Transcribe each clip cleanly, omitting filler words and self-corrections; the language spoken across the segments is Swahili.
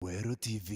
Weru TV.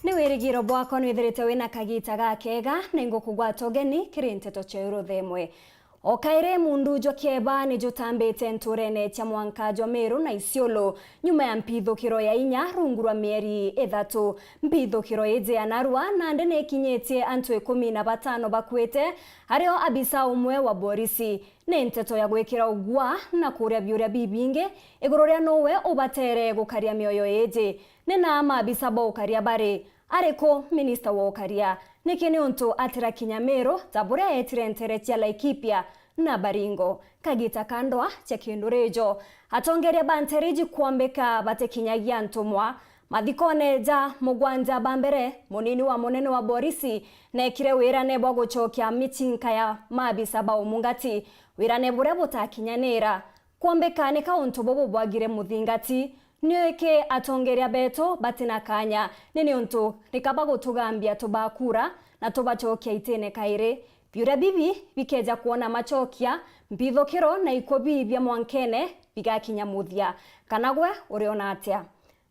Niwirigiro bwako nwithirite wina kagita gakega nengo kugwata geni kiri Nteto cha Imwe. Okaire mundu jokieba ni jutambite nturene tia mwankajo Meru na Isiolo nyuma ya mpithukiro ya inya rungurwa mieri ithatu. Mpithukiro ije ya narua na ndene kinyetie antu 15 bakwete hario abisa umwe wa borisi. Ni Nteto ya gwikira ugwa na kuria biuria bibinge iguru ria nowe ubatere gukaria mioyo ije. Nena maabisa bo ukaria bare ariko minister wa ukaria nikini untu atira Kinyamero tabura etire ntere tia Laikipia na Baringo kagita kandwa cha Kindurejo atongeria banteriji kuombeka bate kinyagia ntumwa mathikone ja mugwanja bambere munini wa munene wa borisi na ikire wirane bwa guchokia michinka ya maabisa ba umungati wirane bure butakinyanira kuombeka ni kauntu bobo bwagire muthingati niweke atongeria beto batina kanya nini untu nikabago tugambia tubakura na tubachokia itene kaire biura bibi bikeja kuona machokia mpithukiro na ikobi bya mwankene bigakinya muthia kanagwe uriona atia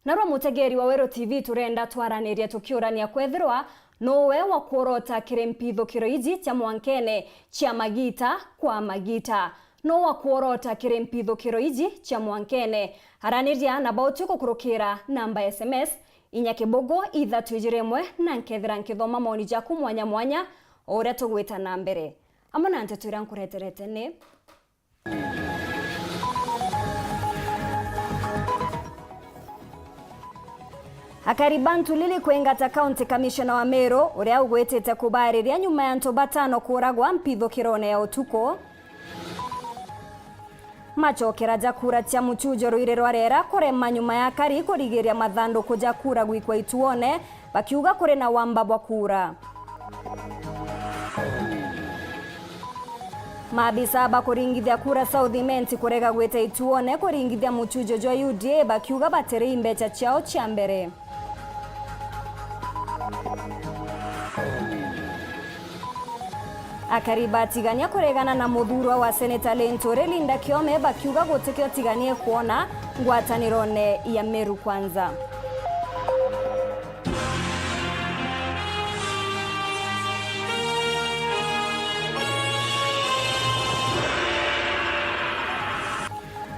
narwa mutegeri wa Weru TV turenda twaraniria tukiurania kwethirwa nowe wa kurota kire mpithukiro iji tia mwankene chia magita kwa magita no wa kuorota kire mpithukiro iji tia mwankene haraniria na bautuko kurukira namba SMS inyakibogo ithatujiremwe na nkethira nkithoma maoni jaku mwanya mwanya ore tugwita na mbere amana Nteto ira nkureterete ni Akaribantu lili kwengata county commissioner wa Meru uria ugwetete kubariria nyuma ya ntu 5 kuragwa mpithukirone ya utuko machokera jakura tia muchujo ruire rwarera kurema nyuma ya kari kurigiria mathandu kuja kura gwikwa ituone bakiuga kure na wamba bwa kura maabisa bakuringithia kura Southimenti kurega gweta ituone kuringithia muchujo jwa UDA bakiuga bateri imbecha chao chia mbere akariba tigania kuregana na muthurwa wa Senator Lentore Linda Kiome bakiuga gutikio tiganie kuona ngwatanirone ya Meru kwanza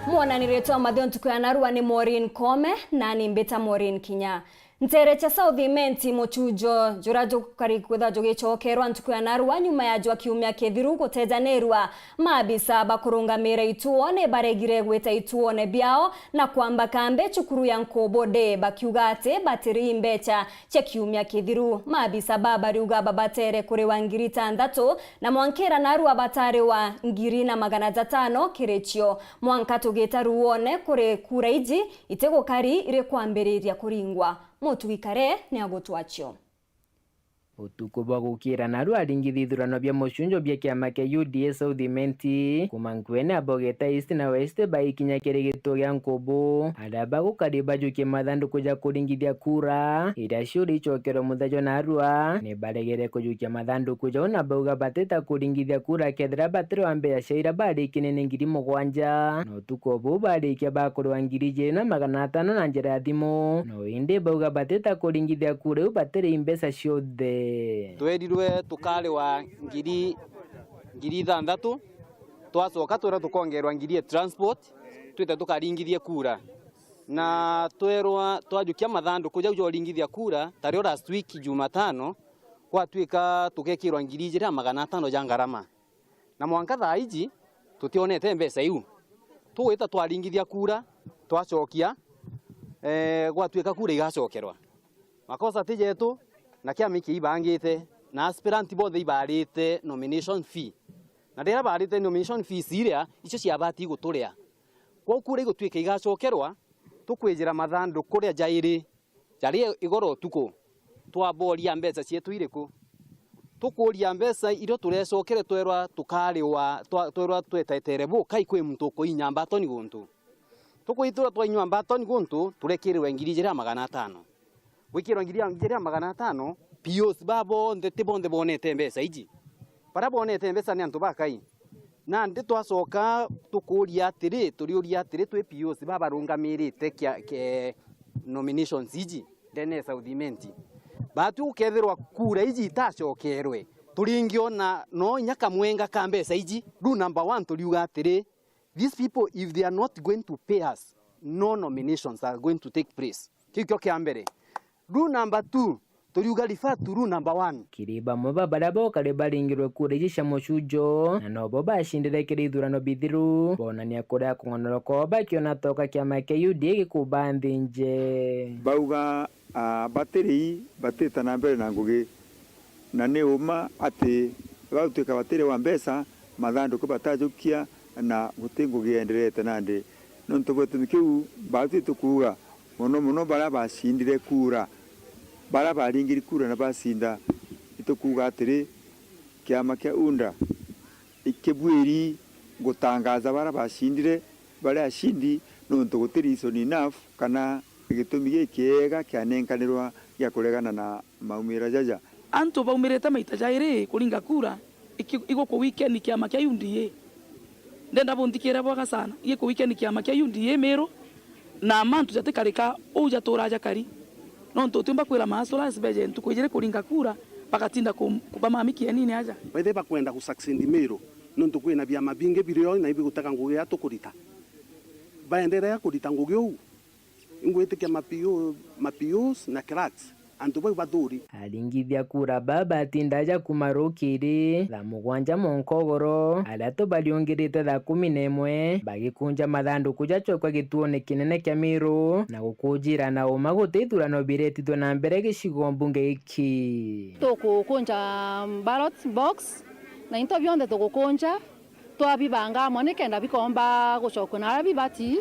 Mwananireto mathio ntuku ya narua ni MAUREEN Kome na ni mbeta MAUREEN Kinya ntere cha Southimenti muchujo jurajo kari kwetha jogichokerwa ntuku ya narua nyuma ya jwa kiumia kethiru guteja nerwa maabisa bakurungamira ituone baregire gweta ituone biao na kwamba kambe chukuru ya nkobode bakiuga ate batiri mbecha cha kiumia kethiru maabisa baba riuga babatere kuri wa ngiri 6 na mwankera narua batare wa ngiri na 500 kirechio mwankato geta ruone kuri kura iji itego kari ire kwambiriria kuringwa mutuikare ni agotwacho utuko bagukira naru aringithithurano bya mushunjo bya kiama kia UDA Southimenti kumankwene abogeta East na West baikinya kiregito gya nkobo adaba gukariba juke mathandu kuja kuringithia kura irashuri chokero muthajo narua ne baregere kujukia mathandu kuja ona bauga bateta kuringithia kura kethira batero ambe ya shaira bari kinene ngiri 7 no tuko bo bari kia bakorwa ngiri 500 na njira thimo no inde bauga bateta kuringithia kura batere imbesa ciothe twerirwe tukale wa ngiri 6 twacoka twira tukongerwa ngiri ya transport twita tukaringithie kura na twerwa twajukia mathandu kuja kujoringithia kura tario last week Jumatano gwatuika tukekirwa 2,500 ja ngarama na mwanka thaa iji tutionete mbeca iu tuwita twaringithia kura twacokia gwatuika kura igacokerwa makosa tijetu na kiama kiibangite na aspirant bothe ibarite nomination fee na ndira barite nomination fee siria icio ciabati guturia kwa kura igutwika igacokerwa tukwijira mathandu kuria jairi jari igoro tuko twaboria mbeca cietu iriku tukuria mbeca irio turecokere twerwa tukariwa twerwa twetetere bu kai kwi muntu kuinya mbatoni guntu tukuitura twainywa mbatoni guntu turekirwe 2,500 wikirwa 2,500 POs babo ndete bonde bonete mbeca iji para bonete mbeca ni antu bakai na ndi twacoka tukuria atiri turiuria atiri twi POs baba rungamirite ke nominations iji ndene Southimenti batu ukethirwa kura iji itacokerwe turingiona no nyaka mwenga ka mbeca iji rule number 1 turiuga atiri these people if they are not going to pay us no nominations are going to take place kikyo kia mbere rule number 2 turiuga refer to rule number 1 kiriba moba barabo kare baringirwe kura iji cia mucujo na nobo bashindire kirithurano bithiru bonania kuria kungonoroko bakiona toka kiama kia UDA gikuba nthinje bauga batiri batita na mbere na ngugi na ni uma ati gatuika batiri wa mbeca mathandu ko batajukia na gutingu gienderete nandi nonto gwetu kiu bati tukuga muno bara bashindire kura bara baringiri kura na basinda itukuga atiri kiama kia unda ikebwiri gutangaza bara bashindire bara ashindi nonto gutiri so enough kana gitumi kiega kianenkanirwa ya kuregana na maumira jaja antu baumirete maita jairi kuringa kura iko ku weekend kiama kia UDA ndenda bondikira bwaga sana iko weekend kiama kia UDA mero na mantu jatekarika uja toraja kari nonto tumba kwira masola sibeje ntukujire kuringa kura pakatinda kubamamiki ya nini aja wethe bakwenda kusucceed mero nonto kwina bya mabinge birio na ibi gutaka ngugi ya tukurita baendelea kurita ngugi u ingwetikia mapios na cracks antu bau baduri alingithia kura baba atindaja kumarukiri thaa 7 monkogoro alato baliongirite thaa 11 bagikunja mathanduku jacokwa gituoni kinene kia Miru na gukujira na uma gutithurano biretitwe na mbere gicigo mbunge iki tukukunja ballot box na into bionde tukukunja twabibanga monekenda bikomba gucokwa na arabibati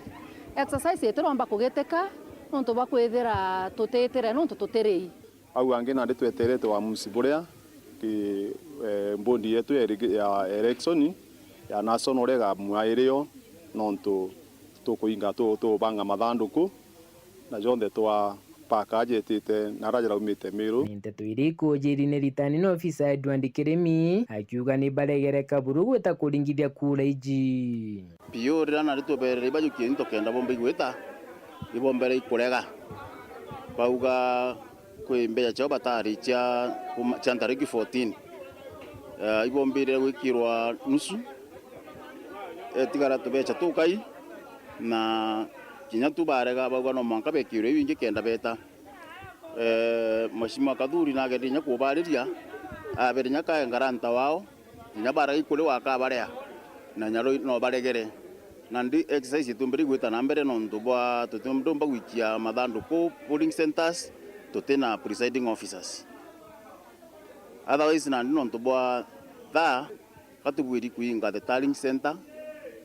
exercise yeturomba kugeteka nonto bakwethera tutetere nonto tuterei au ange na tweterete wa musiburia ki mbondi yetu ya election ya national rega mwaireo nonto tukuinga to banga mathanduku na jonde twa pakajetite narajira umite Miru Nteto iriku jirine ritani no ofisa Edward Kiremi akiuga ni baregereka buru gweta kuringithia kura iji pio rana ritobere ibajukie into kenda bombe gweta ibombere ikurega bauga kwimbeya chao batari cha tariki 14 ibombire gwikirwa nusu tigara tubecha tukai na kinya tubarega bauga no manka bekirwe ibinge kenda beta mashima kaduri na gedinya kubariria aberinya ka ngaranta wao kinya bara ikule waka barea na nyaro no baregere nandi exercise tumbiri gwita na mbere no ndubwa tutumdomba wikia mathandu ko polling centers tutena presiding officers otherwise nandi no ndubwa Thaa katubwiri kuinga the tallying center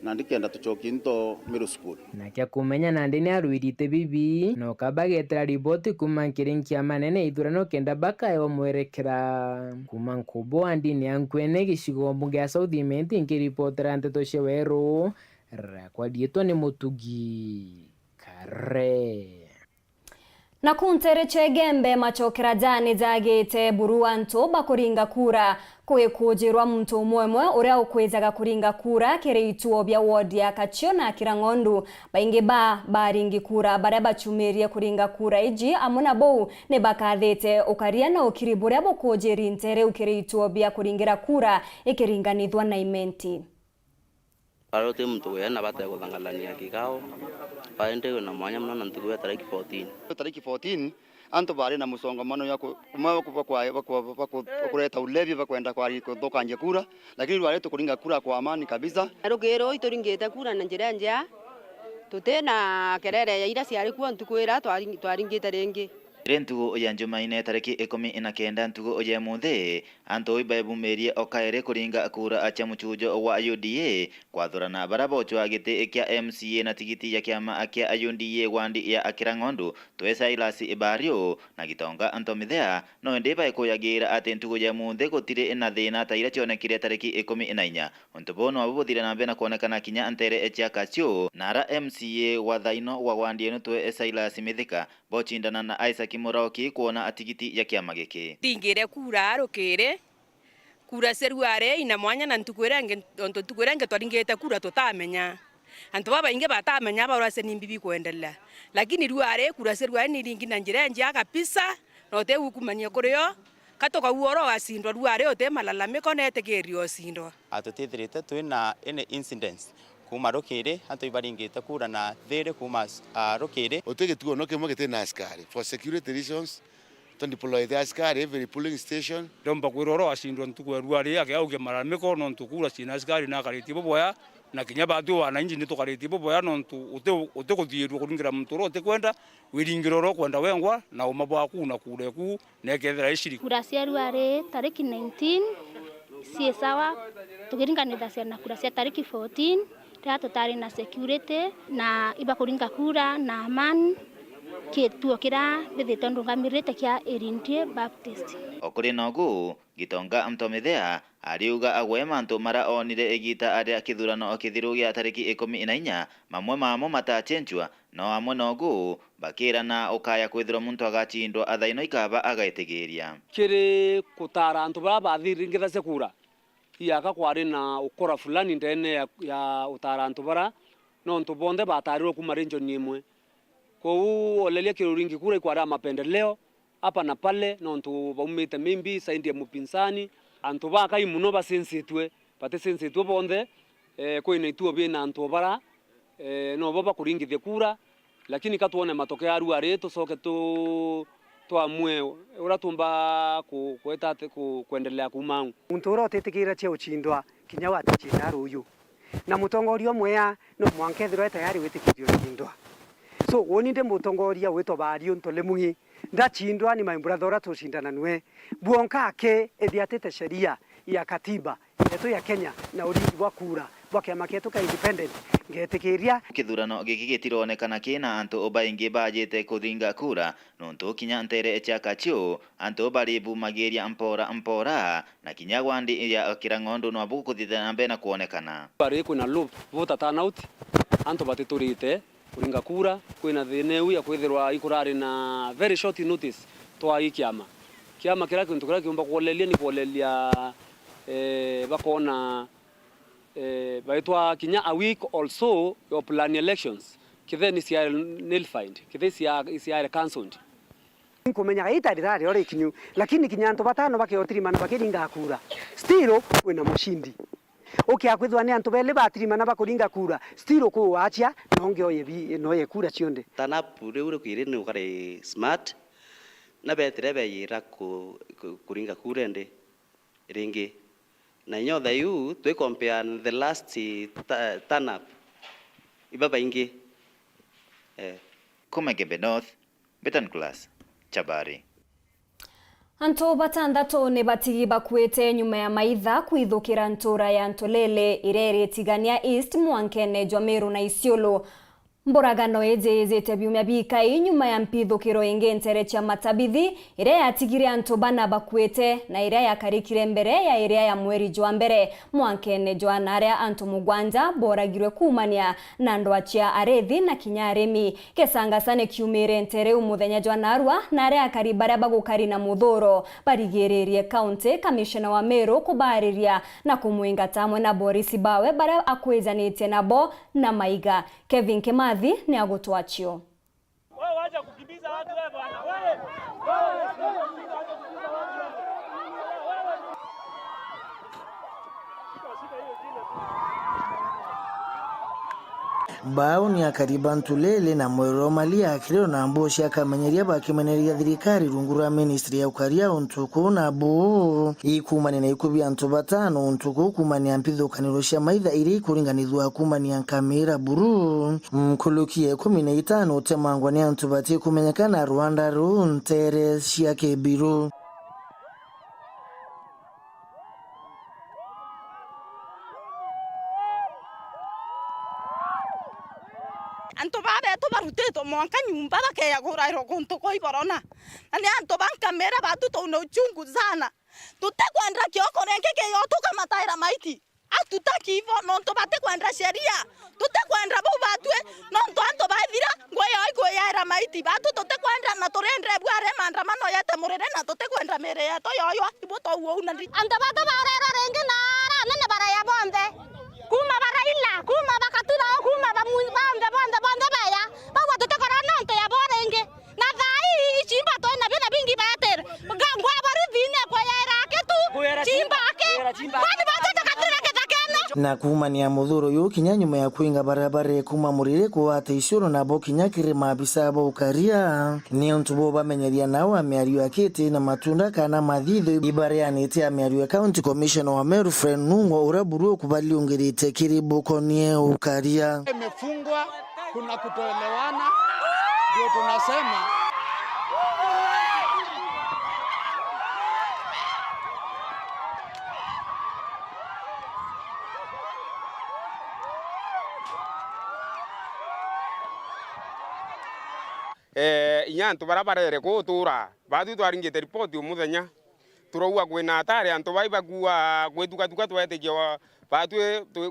nandi kenda tuchoki into middle school na kia kumenya nandi ni arwirite bibi no kabagetera riboti kuma kirinkia manene ithurano kenda baka yo mwerekera kuma nkubo andi ni ankwene gicigo mbunge ya Southimenti ngiripotera Nteto cia Weru rakwa dietwa ni Mutugi Kare na kuntere chegembe machokera jani jagite buruanto bakuringa kura kwikujirwa muntu mwemwe uria ukwizaga kuringa kura kiri ituo bya ward ya Kachio na Kirangondu baingi baringi kura baria bachumirie kuringa kura iji amuna bou ne bakathite ukaria na ukiriburia bukujiri ntere ukiri ituo bya kuringira kura ikiringanithwa na imenti Arote mtu yana bata kudhangalania kikao paende na mwanya mna ntukuwe tariki 14. Tariki 14 anto bari na musongamano ya kuleta ulevi wa kwenda kwa kutoka nje kura, lakini wale tukuringa kura kwa amani kabisa. Rugero ituringeta kura na njira njia tutena kerere ya ira ciari ku ntukwira twaringita ringi. Rentugo ya Jumaine tariki 19 ntugo oye muthe anto ibabumerie okaere kuringa kura acha muchujo wa UDA kwathurana barabocho agite kya MCA na tigiti ya kiama akia UDA wandi ya Akirangondo twesa ilasi ibario na gitonga anto mithea no ndiba ikoyagira ati ntugo ya muthe gutire na thina taira chionekire tariki 14 ontobono abuthire na bena kuonekana kinya antere echa kacio nara MCA wa thaino wa wandi eno twesa ilasi mithika bochindana na Isaac Moroki kuona atigiti ya kiama giki tingire kura rukire kura seruare ina mwanya na ntukwirenge onto tukwirenge twaringeta kura tutamenya anto baba inge batamenya barase nimbibi kuendelea lakini ruare kura seruare ni ringi na njira njia kabisa no te hukumania kurio katoka uoro asindwa ruare ote malalamiko nete gerio sindwa atutithirite twina ene incidents kuma rukire anto ibaringeta kura na there kuma rukire otegetuo no kemo gete na askari for security reasons to deploy the askari every polling station domba kwiroro asindwa ntukwe ruari yake auge malalamiko no ntukura sina askari na kariti boboya na kinya batu wananchi nito kariti boboya no ntu ote kuthirwa kuringira mtoro ote kwenda wiringiroro kwenda wengwa na umabo akuna kure ku nekethera ishiri kura cia ruari tariki 19 si sawa tukiringanitha cia na kura cia tariki 14 tutari na security na iba kuringa kura na amani ketuo kira bithito ndungamirite kia Erindie Baptist okuri nogu gitonga mtomithea ariuga agwema nto mara onire egita aria kithurano okithirugia tariki 14 mamwe mamo matachenjwa no amwe nogu bakira na ukaya kwithira muntu agachindwa athaino ikaba agaitegeria kiri kutara antu bara bathiringitha sekura iyaka kwari na ukora fulani ndene ya utarantu bara no ntu bonde batarirwo kuma region imwe kou olelia kiruringi kura ikwara mapendeleo hapa na pale no ntu baumite mimbi saindi ya mupinzani antu baka imuno basensitwe pate sensitwe bonde koine ituo bina antu bara no baba kuringithia kura lakini katuone matokeo ya ruare tusoke tuamwe uratumba kueta kuendelea kumangu muntu urotetikira che uchindwa kinya watachinda ruyu na mutongoria mwea no mwankethirwe tayari witikirio uchindwa so woninde mutongoria wetwa bario ntolemuhi ndachindwa ni maimburathora tushindana nwe buonka ake ethiatete sheria ya katiba yetu ya Kenya na ulinzi wa kura bwa kiama ketu ka independent ngetikiria kithurano giki gitironekana kina antu obaingi bajete kuthinga kura nonto kinya ntere echakachio antu bari bumageria mpora na kinya wandi ya Kirangondo no abuku kuthithana mbena kuonekana bari kuna loop voter turnout antu batiturite kuringa kura kwina thineu ya kwithirwa ikurari na very short notice twa ikiama kiama kira kintu kira kiumba kuolelia ni kuolelia bakona baitwa kinya a week also your plan elections kitheni cia nullified kitheni cia cancelled nkumenya itarithari ore kinyu lakini kinyanto batano bakiotirimana bakiringa kura still wina mushindi ukiakwithwa ni antu bele batirimana bakuringa kura still ku wacha nonge oye noye kura cionde tanapu riu kwire ni ukare smart na betire beyira kuringa kura ndi ringi na nyotha yu twe compare the last turn up ibaba ingi Kumegebe North Betan Class Chabari Anto batandatu ni batigi bakwete nyuma ya maitha kuithukira ntura ya Ntolele irere tigania East Mwankene Meru na Isiolo mboragano ejezete biumya bikai nyuma ya mpithukiro inge ntere cha matabithi ire yatigire antu bana bakwete na ire yakarikire mbere ya ire ya mweri jwa mbere Mwankene naria antu mugwanja boragirwe kumania na ndwachia arethi na kinyaremi kesanga sane kiumire ntere umuthenya jwa narwa naria akaribara bagukari na muthoro barigererie county commissioner wa Meru kubariria na kumwinga tamwe na Boris Bawe bara akwezanite nabo na maiga Kevin Kemathi ni agotwachio wewe acha kukimbiza watu wewe bwana wewe bao ni akariban tulele na mwero malia akireo na amboshi akamenyeria bakimeneria thirikari rungura ministry ya ukaria untuku na bu ikumani na ikubi antu batano untuku kumani ampithukaniro cia maitha iri kuringanithwa kumani ankamira buru mkulukie 15 temangwa ni antu bati kumenyekana Rwanda ru ntere cia kebiru. Anto babe to baruteto mwanka nyumba bakeya gurairo konto koi barona ani anto ban kamera batu to no chungu sana tutakwenda kioko renke ke yoto kama taira maiti atutaki hivyo nonto bate kwenda sheria tutakwenda bo batwe nonto anto bathira ngoya ngoya era maiti batu tutakwenda na torendre bware maandamano yate murere na tutakwenda mere yato yoyo iboto uo unandi anto batu barero renge na nene bara ya bonde kuma baraila kuma bakatira kuma bamunda bonde baya bawa tutakora nonto ya borenge na thai chimba to na bina bingi bater ngwa bari vine kwa ya raketu chimba ke kwani batu takatira na kumani ya muthuro yu kinya nyuma ya kuinga barabara kuma murire kwa teishuro na bo kinya kire mabisa bo ukaria ni ontubo bamenyeria nao amiario akete na matunda kana mathitho ibariani te amiario county commissioner wa Meru friend nungo uraburu kubali ungerite kiribo konie ukaria imefungwa kuna kutoelewana ndio tunasema inyantu barabarere kutura batu twaringite report umuthenya turauga kwina atare antu baiba kuwa gwetuka twetekia batu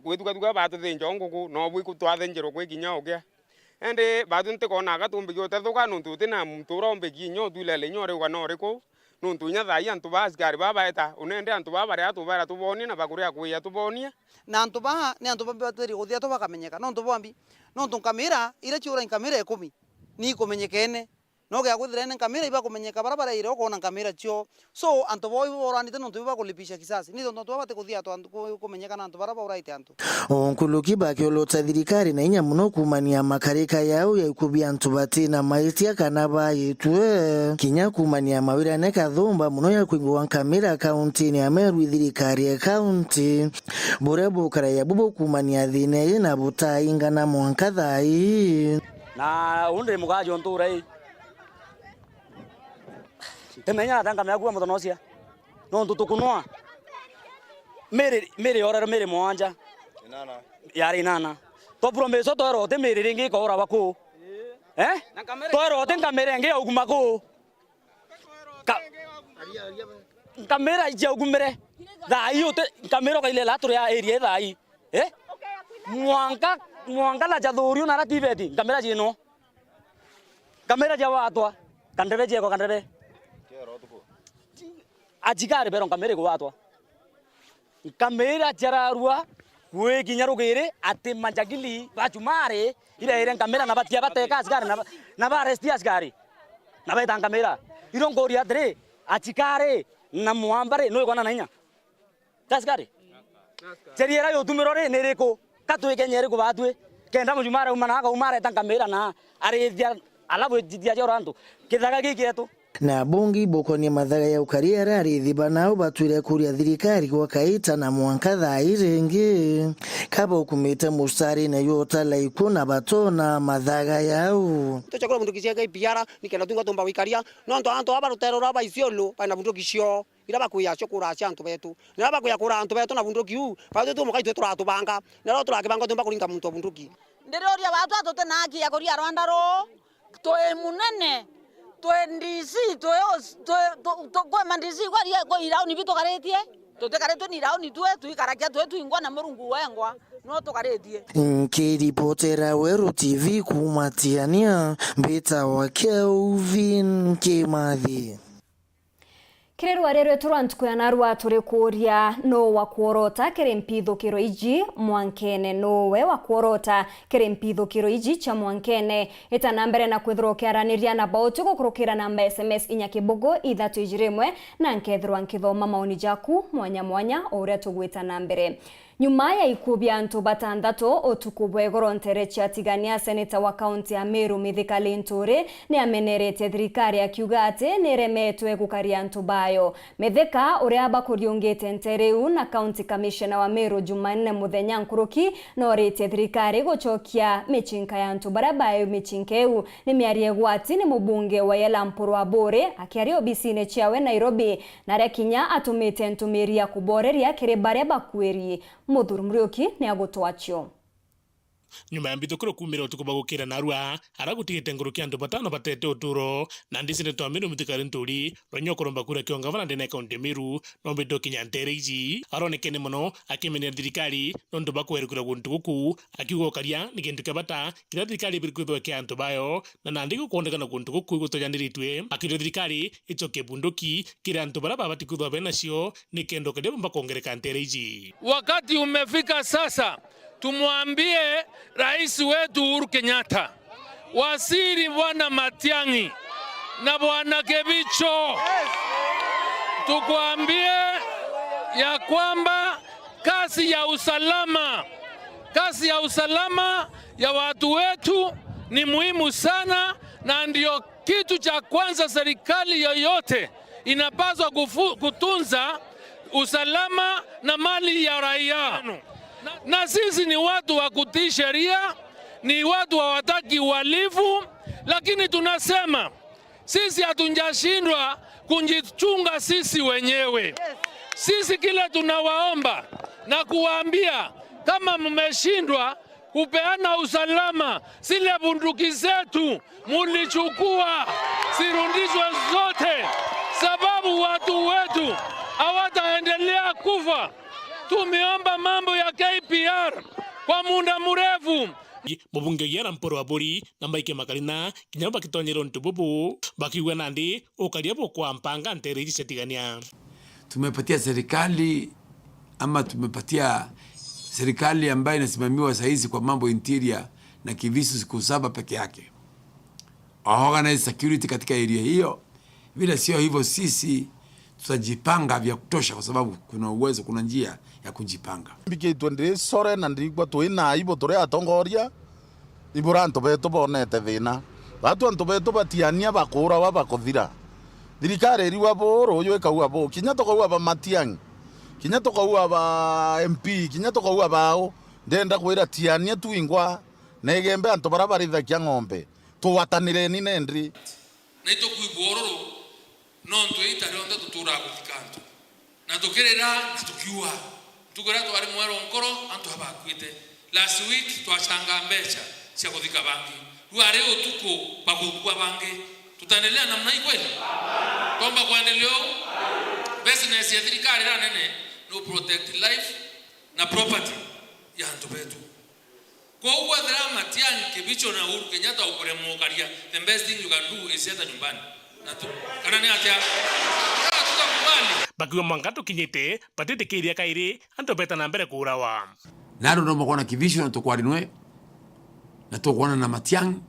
gwetuka batu thinjo nguku no bwiku twathenjero kwe kinya ogia ende batu ntikona gatumbigio tethuka nuntu tina mtura ombegi nyo tulele nyore uga noriko nuntu nya thai antu baskari babaeta unende antu babare atubara tuboni na bakuria kuya tubonia na antu ba ni antu bateri guthia to bakamenyeka nontu bombi nontu kamera ira chiura kamera 10 ni kumenyekene no gya guthirene kamera iba kumenyeka barabara ire okona kamera chio so antu boy boranite nontu iba kulipisha kisasi ni nontu abate kuthia to antu kumenyeka antu barabara uraite antu onkuluki bakiolota thirikari na inya muno kumania makarika yao ya ikubia antu bati na maitia kana bayitwe kinya kumania mawira ne kathumba muno ya kuingwa kamera county ni Meru thirikari ya county burebo karaya bubo kumania thine na butainga na mwanka thai na unde mugajo nturai temenya tanga meagua mutonosia no tutukunwa mere ora mere mwanja inana yari nana to promeso to rote mere ringi ko ora wako to rote kamera nge uguma ko kamera je ugumere dai ote kamera ko ile la to ya area dai mwanga la jadhuri na rativeti kamera jino kamera jawa atwa kandebe je ko kandebe ajigare beron kamera ko atwa kamera jararua we ginyarugire ate manjagili bachumare ile kamera na batia bateka asgari na ba arrest asgari na ba kamera irongori adre ajigare na muambare no ikona nanya tasgari seriera yo tumirore nereko katwe kenyere ko batwe kenda mujumara umana ka umara tan kamera na are dia alabu dia joranto kidaga giketo na bungi bokonia mathaga ya ukaria rari thiba nao batwire kuria thirikari kwa kaita na mwanka thai ringi kaba ukumite mustari na yota laiku na batona mathaga yao tuchakora mundu kisia kai piara nikenda tunga tomba wikaria no anto abarutero raba isiolo pana mundu kisio ira bakuya chokura cha antu betu na bakuya kura antu betu na mundu kiu pa tu mukai tu turatubanga na ro turakibanga tomba kuringa muntu mundu ki ndiroria batu atote naki ya koria Rwanda ro toe munene ndisi to kwa mandisi kwa ria kwa irao ni bito karetie tote kareto ni irao ni tuikarakia tuingwa na murungu wengwa no to karetie kiripotera Weru TV kumatiania mbeta wa Kelvin Kimathi Kirerwa rero turantukuyanarwa turi kuria no wakuorota kerempithukiro iji mwankene nowe wakuorota kerempithukiro iji cha mwankene itana mbere na kwithro kiaraniria na bauti gukurukira namba SMS inya kibogo 321 na nkethirwa nkithoma maoni jaku mwanya uria tugwita na mbere Nyuma ya ikubya antu batandatu otuku bwegoro nterechi atigania seneta wa kaunti ya Meru Mithika Linturi ni amenerete thirikari akiuga ati niremetwe gukaria antu bayo. Mithika uria bakuriungite nteriu na county commissioner wa Meru Jumanne muthenya nkuruki no rete thirikari guchokia michinka ya antu barabayo michinkeu ni miarie gwati ni mubunge wa Yelampuru wa Bore akiario obisine chiawe Nairobi na rekinya atumite ntumiria kuboreria kiri baria bakweri. Muthuri Muriuki ni agutwachio. Nyuma ya mbithukuro kumira utuku bagukira narua aragutigite nguruki andu batano batete uturo na ndisine twa Meru Mithika Linturi ronyokoro mbakura kiongavana ndene kaunti Meru no mbido Kinya ntereiji aronekene muno akimenya thirikari nondu bakwerukira guntu guku akiuga karia ni kintu kabata kira thirikari birikuthwa kia antu bayo na nandi gukuondekana guntu guku gutojandiritwe akira thirikari ichoke bunduki kira antu baraba batikuthwa benacio ni kendo kadia mbakongereka ntereiji. Wakati umefika sasa tumwambie rais wetu Uhuru Kenyatta, waziri Bwana Matiang'i na Bwana Kebicho, tukuambie ya kwamba kazi ya usalama ya watu wetu ni muhimu sana, na ndio kitu cha kwanza serikali yoyote inapaswa kutunza usalama na mali ya raia. Na sisi ni watu wa kutii sheria, ni watu hawataki uhalifu, lakini tunasema sisi hatujashindwa kujichunga sisi wenyewe. Sisi kile tunawaomba na kuwaambia, kama mmeshindwa kupeana usalama, zile bunduki zetu mulichukua zirudishwe zote, sababu watu wetu hawataendelea kufa. Tumeomba mambo ya KPR kwa muda mrefu. Mubunge Yelampuru wa Bori na Mike Makalina kinya bakitonyero ntububu bakiwa nandi ukariabo kwa mpanga ntereji setigania. Tumepatia serikali ambayo inasimamiwa saizi kwa mambo interior na kivisu siku 7 peke yake. Organize security katika area hiyo. Vile sio hivyo sisi tutajipanga vya kutosha kwa sababu kuna uwezo, kuna njia ya kujipanga. Biki twende sore na ndigwa twina ibo tore atongoria iburanto beto bonete thina. Watu anto beto batiania bakura wa bakothira. Thirikari riwa boro yo ekauga bo Kinya tokauga ba Matiang'i. Kinya tokauga ba MP, Kinya tokauga bao ndenda kwira tiania tuingwa negembe anto barabaritha kia ng'ombe. Tuwatanire ni nendri. Naito kuibororo non tuita ronda tutura kufikanto na tukerera na tukiwa tukora twari mwero nkoro antu habakwite last week twachanga mbecha cia kuthika bangi ruare utuko bakugwa bangi tutaendelea namna hii kweli tomba kuendelea business ya thirikari ra nene no protect life na property ya antu betu kwa uwa drama Matiang'i Kebicho na Uhuru Kenyatta ukuremo karia the best thing you can do is yata nyumbani. Bakiwa mwangato kinyete patete kiria kairi anto beta na mbere kurawa naro no mokona kivisho na tukwarinwe na tukwana na Matiang'i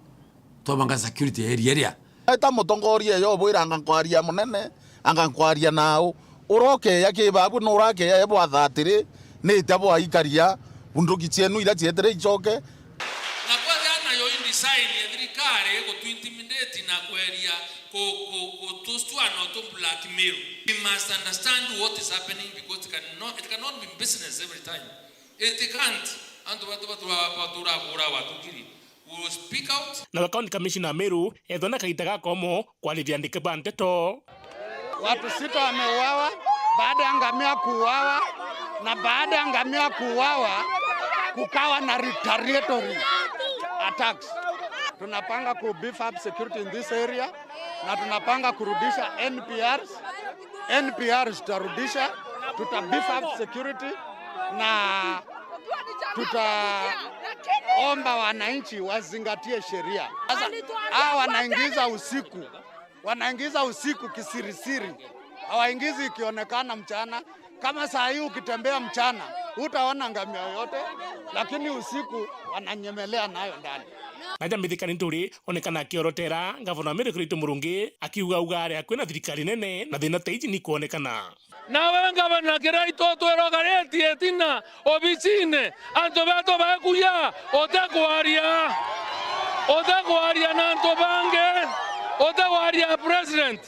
tobanga security area eta mutongoria yo bwiranga kwaria munene anga kwaria nao uroke yake babu no urake yebo athatire ni tabo aikaria bunduki cienu ira cietere ichoke na kwa thana yo indesign ya thirikari go to intimidate na kweria ko to blackmail. We must understand what is happening because it cannot be business every time. It can't. We will speak out. Na county commissioner Meru ethona kaitaga komo kwalivya ndikeba Nteto. Watu 6 wameuawa baada ya ngamia kuuawa, na baada ya ngamia kuuawa kukawa na retaliatory attacks. Tunapanga ku beef up security in this area na tunapanga kurudisha NPRs tutarudisha, tuta beef up security na tutaomba wananchi wazingatie sheria. Sasa hao wanaingiza usiku kisirisiri, hawaingizi ikionekana mchana. Kama saa hii ukitembea mchana utaona ngamia yote, lakini usiku wananyemelea nayo ndani. Naja Mithika Linturi onekana akiorotera gavana Meru Murungi akiuga ugare akwena thirikari nene na thina teiji ni kuonekana. Na wewe gavana na kiraito twerogareti etina obicine anto beto bakuya otegwaria na anto bange otegwaria president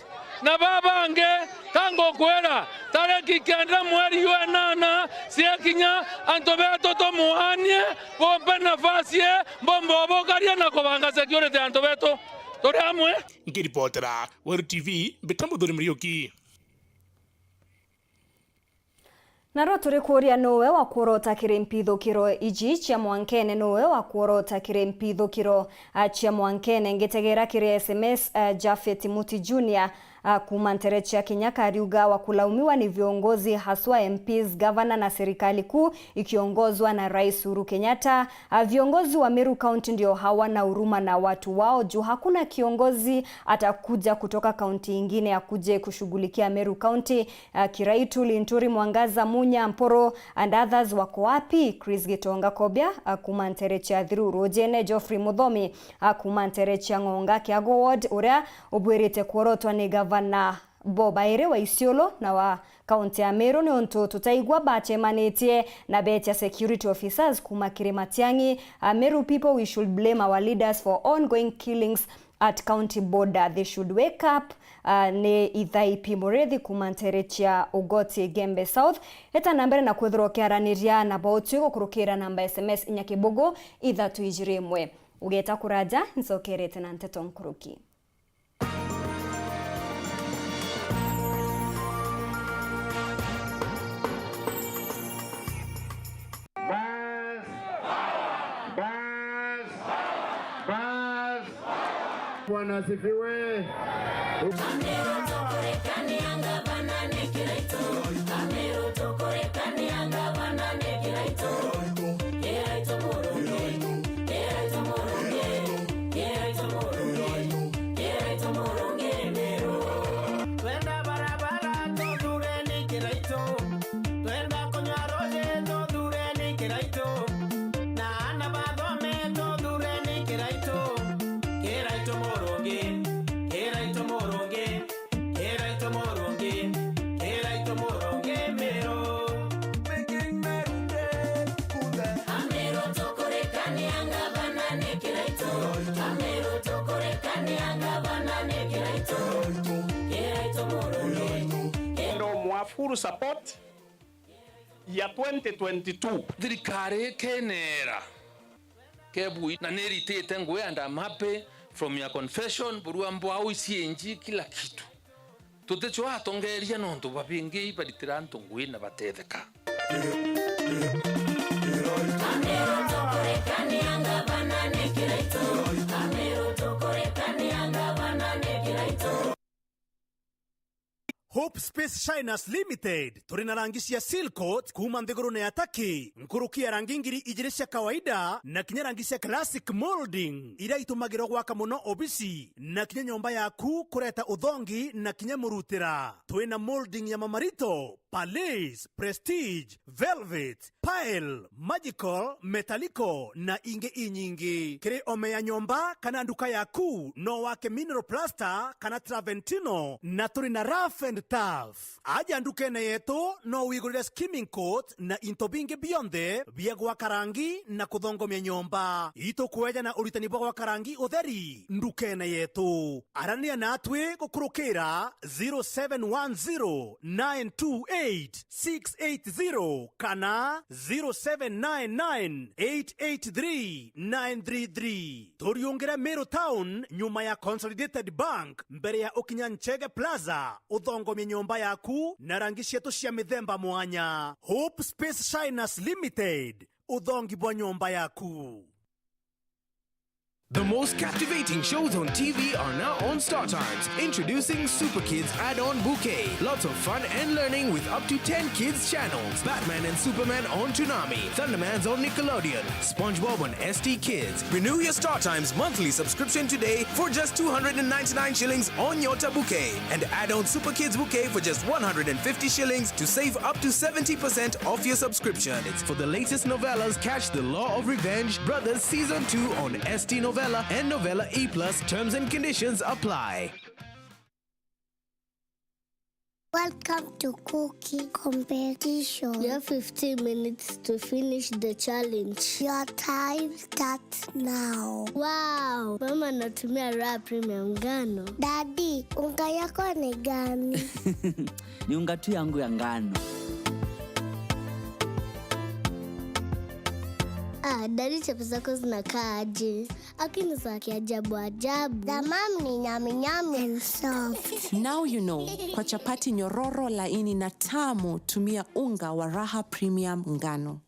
na babange tango kwera tareki kenda mweri wenana siekinya anto beto tomuanie bombe nafasi bombo bogaria na kobanga security anto beto tore amwe Ngiripotera Weru TV Betambo Mrioki. Naro turi kuria nowe wa kuorota kirimpithukiro iji chia mwankene nowe wa kuorota kirimpithukiro chia mwankene ngetegera kiri SMS Jafet Muti Junior kuma Nterechi ya KINYA kariuga wa kulaumiwa ni viongozi haswa MPs, gavana na serikali kuu ikiongozwa na Rais Uhuru Kenyatta. Viongozi wa Meru County ndio hawana huruma na watu wao juu hakuna kiongozi atakuja kutoka kaunti ingine akuje kushughulikia Meru County. Kiraitu, Linturi, Mwangaza, Munya, Mporo and others wako wapi? Chris Gitonga Kobia kuma Nterechi ya Thiruru, Jene Geoffrey Mudhomi kuma Nterechi ya Ng'onga Kiago Ward uria ubwirite kuorotwa ni gavana Bobaire wa Isiolo na wa kaunti ya Meru ni onto tutaigwa bachemanĩtie na becha security officers kuma Kirimatiangi. Meru people, we should blame our leaders for ongoing killings at county border. They should wake up. Ne Ithaipi Murethi kuma Nterechi ya Ugoti Gembe South. Eta nambere na kwethro kiaraniria na bautu kurukira namba SMS Nyakibogo 321 ugeta kuraja nsokerete na Nteto Nkuruki. Bwana asifiwe. Full support ya 2022 thirikari kenera kebui na neritete ngwe and I'm happy from your confession burua mbwa isienji kila kitu tutecho atongeria nonto babingi baditira ntongwe na batetheka Hope Space Shiners Limited turina rangi cia seal coat kuma nthigurune ya Taki, nkurukia rangi ngiri igiri cia kawaida na kinya rangi cia classic molding iria itumagirwo gwaka muno obisi na kinya nyomba yaku kureta uthongi na kinya murutira. Twina molding ya Mamarito, Palace, Prestige, Velvet, Pile, Magical, Metallico na inge inyingi. Kiri ome ya nyomba kana nduka yaku no wake mineral plaster kana Traventino na turina rough and tough. Aja ndukene yetu no wigurire skimming coat na into bingi beyonde bia gwaka rangi na kuthongomia nyomba. Ito kueja na uritani bwa gwaka rangi utheri ndukene yetu. Arania natwe gukurukira 0710-928-680 kana 0799-883-933. Turiungire Meru Town nyuma ya Consolidated Bank mbere ya Okinya Nchege Plaza uthongomia nyomba yaku na rangi cietu cia mithemba mwanya. Hope Space Shiners Limited, uthongi bwa nyomba yaku. The most captivating shows on TV are now on Star Times. Introducing Super Kids Add-on Bouquet. Lots of fun and learning with up to 10 kids channels. Batman and Superman on Toonami. Thunderman's on Nickelodeon. SpongeBob on ST Kids. Renew your Star Times monthly subscription today for just 299 shillings on Yota Bouquet. And add on Super Kids Bouquet for just 150 shillings to save up to 70% off your subscription. It's for the latest novellas. Catch The Law of Revenge, Brothers Season 2 on ST Novella and Novella E+. Terms and conditions apply. Welcome to cooking competition. You have 15 minutes to finish the challenge. Your time starts now. Wow, mama natumia raw premium ngano. Daddy, unga yako ni gani? Ni unga tu yangu ya ngano. Daddy, chips zako zinakaaje? Akini za kiajabu ajabu. The mom ni nyami nyami and soft. Now you know. Kwa chapati nyororo laini na tamu, tumia unga wa Raha Premium ngano.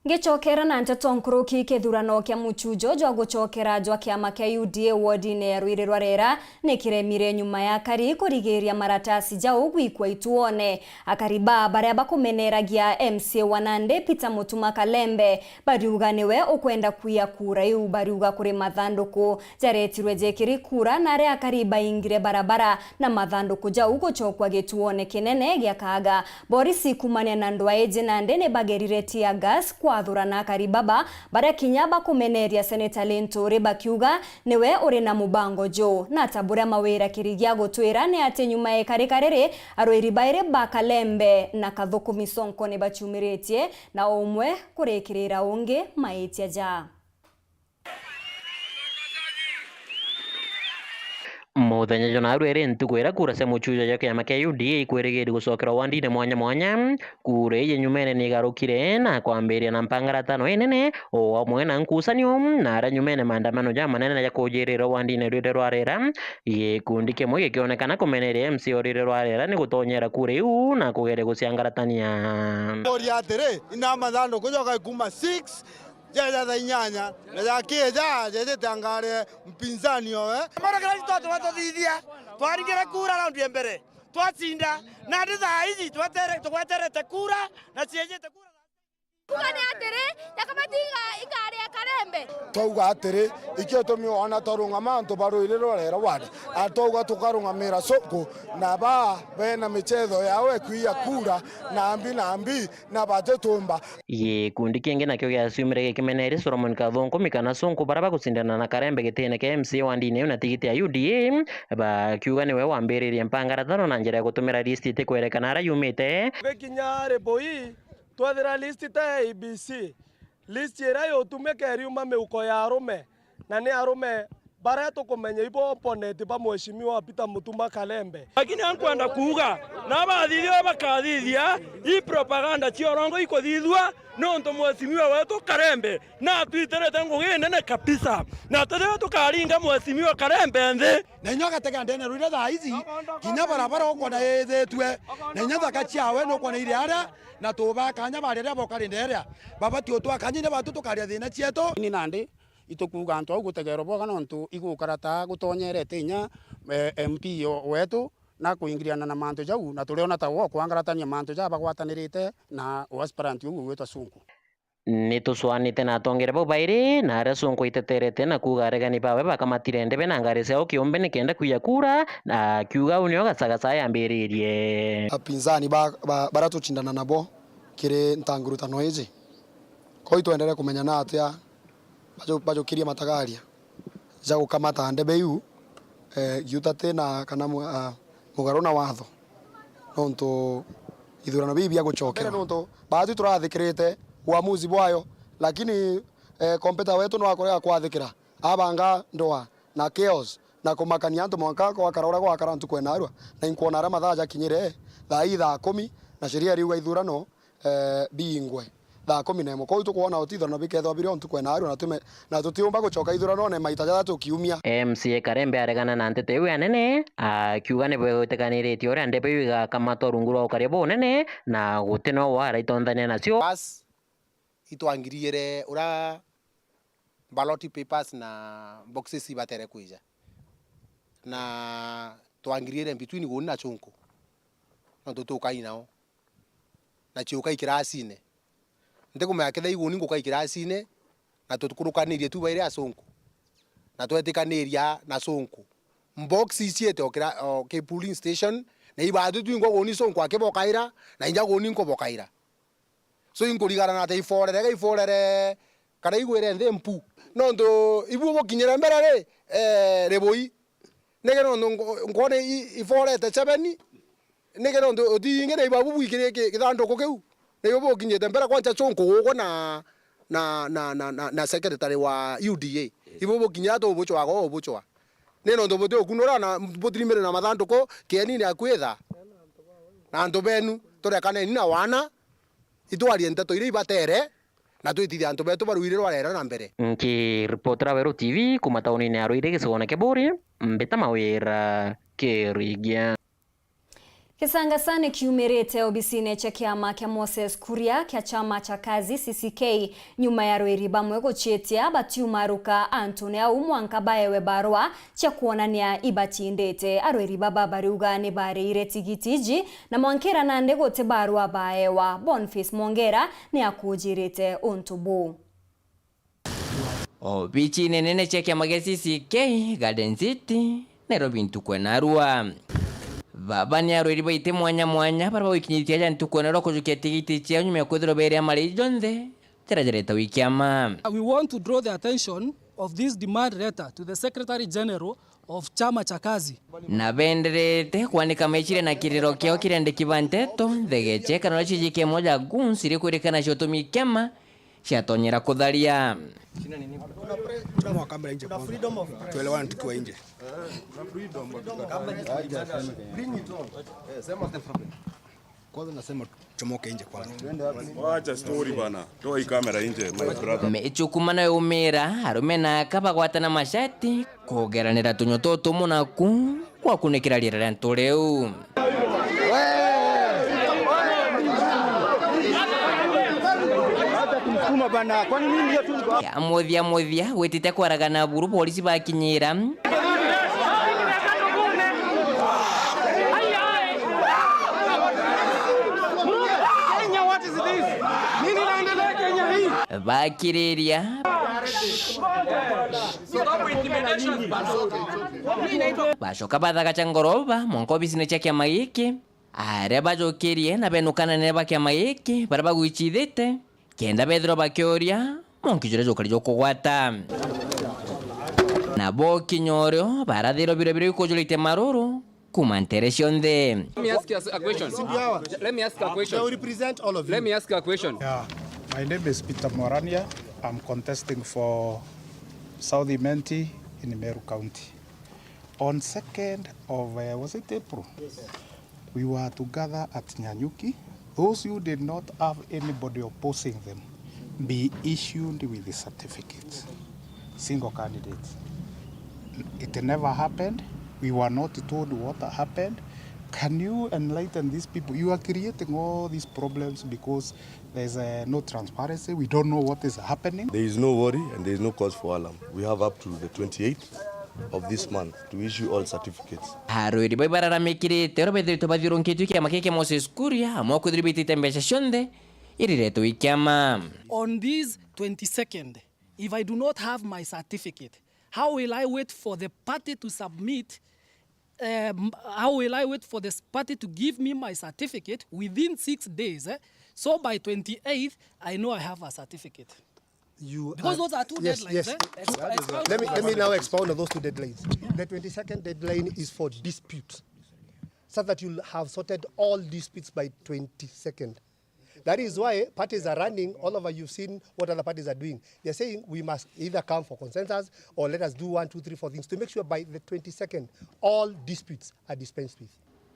Ngĩchokera na Nteto Nkuruki kĩthurano kĩa mũchujo jwa gũchokera jwa kĩama kĩa UDA ward-inĩ ya Rwĩrĩ rwa Rera nĩ kĩremire nyuma ya Kari kũrigĩrĩria maratasi jau gwikwa ituone akariba baria bakumeneragia MCA wa Nandi Peter Mutuma Kalembe bariuga niwe ukwenda kuia kura iu bariuga kuri mathanduku jaretirwe jekiri kura na aria akariba ingire barabara na mathanduku jau gũchokwa gĩtuone kinene gĩa Kaga Boris kumania na ndwa eje Nandi ne bagerire tia gas kwa thurana karibaba baria KINYA bakumeneria Senator Linturi bakiuga niwe uri na mubango jo na tabura mawira kirigia gutwira ni ati nyuma ya karikarere arwiri baire Bakalembe na Kathukumi Sonko ne bachumiretie na umwe kurekirira ungi maitia ja Muthenya jona Rwĩrĩ ntukwĩra kura cia mũchujo ya kĩama kĩa UDA ikwĩrĩgĩrĩire gũcokera wandi-inĩ mwanya mwanya kura ĩyo nyumene nĩ igarũkire na kwambĩrĩria na mpangaratano ĩnene o hamwe na ngucanio na arĩa nyumene maandamano ja manene ya kũnjĩrĩra wandi-inĩ Rwĩrĩ rwa Rera gĩkundi kĩmwe gĩkĩonekana kũmeneria MC Rwĩrĩ rwa Rera nĩ gũtonyera kura iu na kũgeria gũciangaratania Oria atĩrĩ ina mathano kujoka kuma 6 jaja za inyanya na jakie jaje tangare mpinzani owe mara kali toto watothithia twaringire kura raundi ya mbere twatsinda na nditha hizi tweterete kura na cienjete kura kugani atiri yakamatiga ikari ya Kalembe twauga atiri ikio tumiona torunga mantu barũire rwa Rera ward atauga tukarungamira Sonko na ba bena michetho yawe kuia kura na ambi na batetumba gikundi kingi nakio giaciumire gikimeneria Solomon Kathũngũmi kana Sonko bara bagũcindana na Kalembe gĩtĩ-inĩ kĩa MCA wandi-inĩ ĩyo na tigiti ya UDA bakiuga niwe wambĩrĩria mpangaratano na njĩra ya gũtũmĩra list ĩtĩkwerekana arĩa yumĩte Kinya reboi twathira list ta ABC list ira yotumike riuma meuko ya arume na ni arume bara tukumenya ibo opponent ba mheshimiwa Peter Mutuma Kalembe lakini ankwenda kuuga na bathithio bakathithia i propaganda chiorongo ikothithwa nonto mheshimiwa wetu Kalembe na twiterete ngugi nene kabisa na tũthiĩ tukaringa mheshimiwa Kalembe nthi na inyoka tega ndene rwire thaa ici kinya barabara ukona yethetwe na inyoka kachiawe no kona ile ara na tubakanya barĩrĩa boka nderia baba tio twakanyine batu tukaria thina cietu ni Nandi itukuga antu au gutegero boga nontu igukarata gutonyerete inya MP wetu na kuingiriana na mantu jau na turiona tawo kwangaratania mantu ja bagwatanirite na aspirant ugu wetwa Sonko nĩ tũcwanĩte na atongere bau bairĩ na arĩa Sonko iteterete na kuga aregani bawe bakamatire ndebe na ngari ciao kĩũmbe nĩ kenda kuia kura na kiuga ũnĩo gacagaca yambĩrĩirie apinzani bara tuchindana nabo kire ntangurutano hizi kwa hiyo tuendelee kumenyana atia bajokiria matagaria ja gukamata ndebe yu giutate na kana mugarona watho nonto ithurano bibia guchokera nonto baadhi turathikirite uamuzi bwayo lakini kompeta wetu no akorega kwathikira abanga ndoa na chaos na kumakania antu mwanka kwa karora kwa karantu kwena arwa na inkuona ara mathaja kinyire thaa 10 na sheria riuga ithurano bingwe thaa 11 kwa hiyo tukuona utithano bikethwa bire ontu kwena arwa na tutiumba guchoka ithurano ne maita jatatu kiumia MCA Kalembe aregana na Nteto iu nene akiuga ni bwetekaniritie uria ndebe iu igakamatwo rungu rwa ukaria bunene na gutino wara itonthania nacio itwangiriere ura ballot papers na boxes ibatere kuija na twangiriere between guni na Sonko no tutukai nao na chiuka ikirasine ndego maketha iguni nguka ikirasine na tutukurukanirie tu baire a Sonko na twetikaniria na Sonko boxes ciete okira ke polling station na ibadu tu ngo guni Sonko akebokaira na inja guni ngo bokaira so inkurigana na ate iforere kana igwire nthi mpu no ndo ibu bokinyira mbere ri reboi nege no ngone iforete 7 nege no ndo dinge ne babu bwikire kithando ko keu ne bobo kinyete mbere kwanza chonko gogo na secretary wa UDA ibo bokinya to bochwa ne no ndo bote okunora na botirimere na mathando ko keni ne akwetha na ndo benu tore kana ni na wana itwari Nteto ire ibatere na twitithia antu betu baruire rwarera na mbere Nkiripotra Weru TV kuma tauni-ini ya Ruiru gicigona kia Buri mbita mawira kirigia Kisangasani kiumirite obisine cha kiama kia Moses Kuria kia chama cha kazi CCK nyuma ya rweri bamwe gochietia batiumaruka Antone au mwanka baewe barua cha kuonania ibatindete arweri baba bariuga ni bari iretigitiji na mwankera nande gote barua baewa Boniface Mwongera ni akujirite untubu Obichi nene cha kiama kia CCK Garden City Nairobi ntukwenarua Baba ni arweri baite mwanya para wikinyitia ja ntukonero kujukia tigiti chia nyuma ya kwethero bere amali jonde terajereta wikiama. We want to draw the attention of this demand letter to the Secretary General of Chama cha Kazi. Na benderete kuandika mechire na kiriro kiao kirende kibanteto thegeche kana chijike moja gunsiri kurekana shotomi kema shatonyera kudharia. Kuna freedom of tuelewane tukiwa nje. Kwanza nasema chomoke nje kwanza. Wacha story bana. Toa hii kamera nje my brother. Mechukumana yumira harumena kabagwatana mashati kugeranira tunyoto tumunaku kwa kunekira lira ntoleu. Bana kwani mimi ndio tu ya modhia wetite kwaragana buru polisi bakinyira Kenya, what is this? Nini naendelea Kenya hii? Bakireria bashoka bathaga changoroba monko bisine cha kiama giki are bajokerie na benukana ne bakiama giki bara bagwichithite kenda bethro bakioria monkijore jokari jokugwata na bokinyoryo barathiro bire kujulite maruru kumantere cionthe. Let me ask you a question. Let me ask a question. I will represent all of you. Let me ask you a question. Yeah, my name is Peter Morania. I'm contesting for South Imenti in Meru County. On 2nd of was it April? Yes. We were together at Nyanyuki. Those who did not have anybody opposing them be issued with the certificate. Single candidates. It never happened. We were not told what happened. Can you enlighten these people? You are creating all these problems because there's no transparency. We don't know what is happening. There is no worry and there is no cause for alarm. We have up to the 28th of this month to issue all certificates. Harweri bai barara mekirite robedri to badiro nketu kiama keke Moses Kuria mo kudribiti tembesha shonde irireto ikiama. On this 22nd, if I do not have my certificate, how will I wait for the party to submit? How will I wait for this party to give me my certificate within 6 days? So by 28th, I know I have a certificate. Because those are two deadlines. Yes. Let me now expound on those two deadlines. The 22nd deadline is for disputes, so that you'll have sorted all disputes by 22nd. That is why parties are running. All over, you've seen what other parties are doing. They're saying we must either come for consensus or let us do 1, 2, 3, 4 things to make sure by the 22nd all disputes are dispensed with.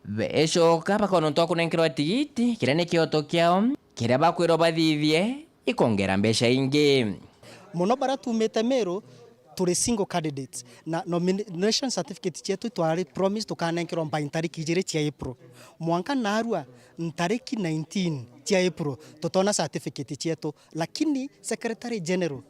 Beshoka bakononto kunenkirwa tigiti kira ne kioto kiao kira bakwiro bathithie ikongera mbesha ingi muno bara tumete Meru turi single candidates na nomination certificate chetu twari promise tukanenkirwa by tariki 2 cia April mwanka narua tariki 19 cia April tutona certificate chetu lakini Secretary General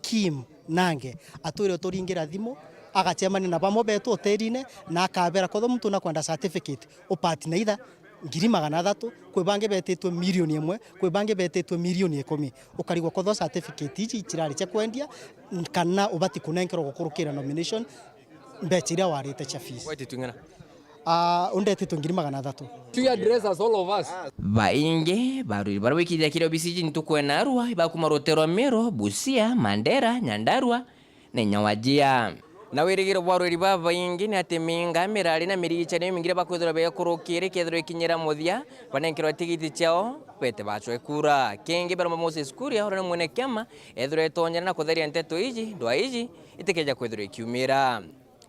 Kim Nange atwire turingira thimo agachemani na bamo betu hoteline na akabera kotho mtu na kwenda certificate upati na itha 300,000 kwe bange betetwe milioni 1 kwe bange betetwe milioni 10 ukarigwa kotho certificate ichi chirari cha kwendia kana ubati kunenkero gukurukira nomination mbechira warite cha fees. undete tungiri 300. To address us, all of us. Bainge baru barwikithia kire obisiji ntukwena arua ibakumarotero Mero, Busia, Mandera, Nyandarua na Nyawajia. Na wirigiro bwaruri baba ingi ni atiminga mirari na miricha ni mingira bakwithira be kurukire kethiro ikinyira muthia banenkirwa tigiti chao pete bachwe kura kenge barama Moses Kuria ora mwene kiama ethiro etonyera na kutheria Nteto iji ndwa iji itekeja kwithira ikiumira.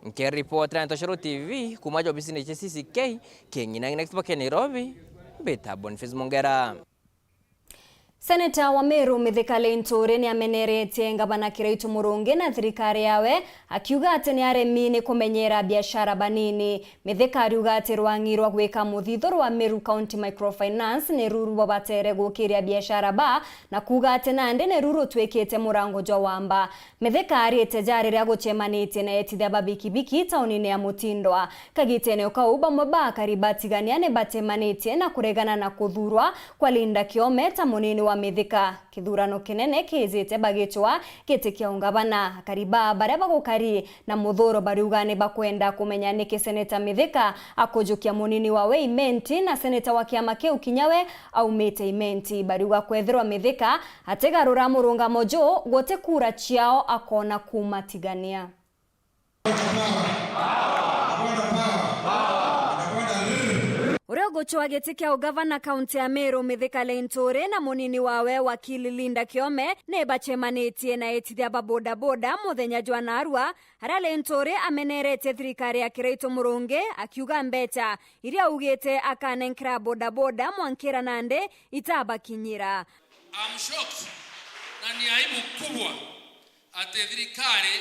Nke report na Ntoshoro TV kumaja obisini CCK kengina next pa Nairobi beta Boniface Mongera. Seneta wa Meru Mithika Nture ni ameneretie ngavana Kiraitu Murungi na thirikari yawe akiuga ati ni aremi ni kumenyera biashara banini. Mithika ariuga ati rwangirwa gwika muthitho rwa Meru County Microfinance ni ruru babatere gukiria biashara ba na kuga ati nande ni ruru twekete murango jwa wamba. Mithika ariete jari ria guchemanitie na etithia babikibiki taunini ya Mutindwa. Kagitene ukauba maba karibatigania ne batemanitie na kuregana na kuthurwa kwa Linda Kiome tamunini wa Mithika. Kithurano kinene kizite bagitwa gitikia ungavana kariba baria bagukari na muthoro bariugane bakwenda kumenya niki seneta Mithika akojukia munini wawe imenti na seneta wa kiama kiu kinyawe aumite imenti bariuga kwethirwa Mithika ategarura murunga mojo gote kura chiao akona kumatigania. Uregocho agetikia ugavana kaunti ya Meru Mithika Nture na munini wawe wakili Linda Kiome ne bachemanitie na etithia baboda boda muthenya jwa narua hara Nture amenerete thirikari ya Kiraitu Murungi akiuga mbeta iria ugete akanenkira boda boda mwankira nande itabakinyira. I'm shocked na ni aibu kubwa ate thirikari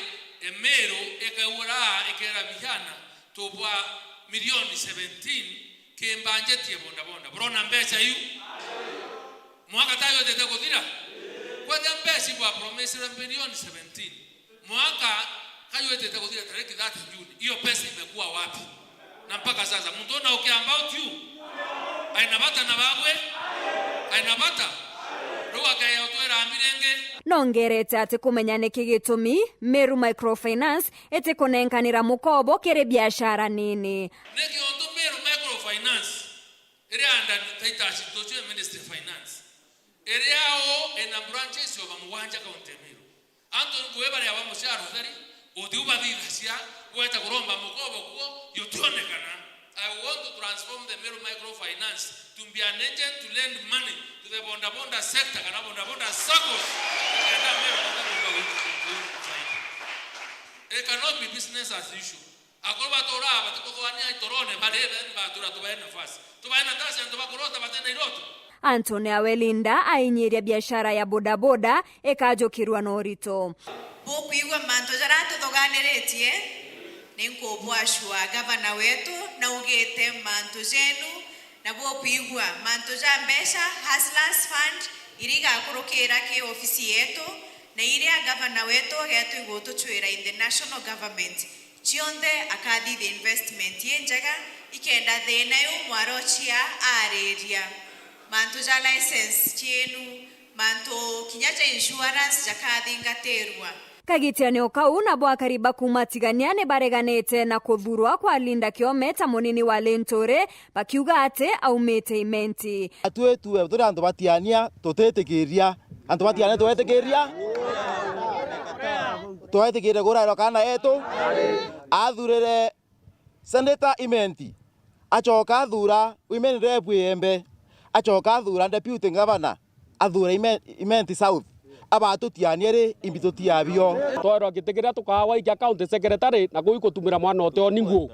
Meru ekaura ekera vijana tobwa milioni 17 kimbanjetie bonda bonda brona mbesa yu mwaka tayo tete kuthira kwa mbesa kwa promise ya milioni 17 mwaka kayo tete kuthira tarehe 30 Juni hiyo pesa imekuwa wapi na mpaka sasa mtona about you ainabata na babwe ainabata ruwa kaya utwera ambirenge nongerete ati kumenya niki gitumi Meru Microfinance etikonenkanira mukobo kere biashara nini neki ondo Meru Microfinance ere anda taitashi tocho Ministry of Finance ere ao ena branches yo bamwanja kaunti Meru anto kueba ya bamushara thari odi ubadilashia weta kuromba mukobo kuo yotionekana. I want to transform the Meru Microfinance to be an agent to lend money to the bonda bonda sector kana bonda bonda circles. It cannot be business as usual. Akoba tora batikowania itorone badele batura tubaena nafasi. Tubaena tasi antobakurota batenda iroto. Antony Awelinda ainyiria biashara ya boda boda ekajokirwa no rito. Bokuigwa manto jaratu toganeretie ninko bwashwa gavana wetu na ugete manto zenu na bokuigwa manto ja mbesha Hustlers Fund iriga kurukira ke ofisi yetu na iria gavana wetu getu igoto chwera in the national government chionde akadi the investment yenjaga ikenda thena yo mwarochia areria manto ja license chenu manto kinyaja insurance jakadi ngaterwa. Kagitianio kau na bwa kariba kumatiganiane bareganete na kuthurwa kwa Linda Kiome tamunini wa Nture bakiuga ate aumite imenti. Atwetu turi antu batiania tutetikiria antu batiania twetikiria twetikire gura kana etu athurire seneta imenti achoka athura women rep Embe achoka athura deputy governor athura imenti south abatu tianiere imbito tiabio twero gitigira tukawa iki account secretary na kuikutumira mwana ote ninguo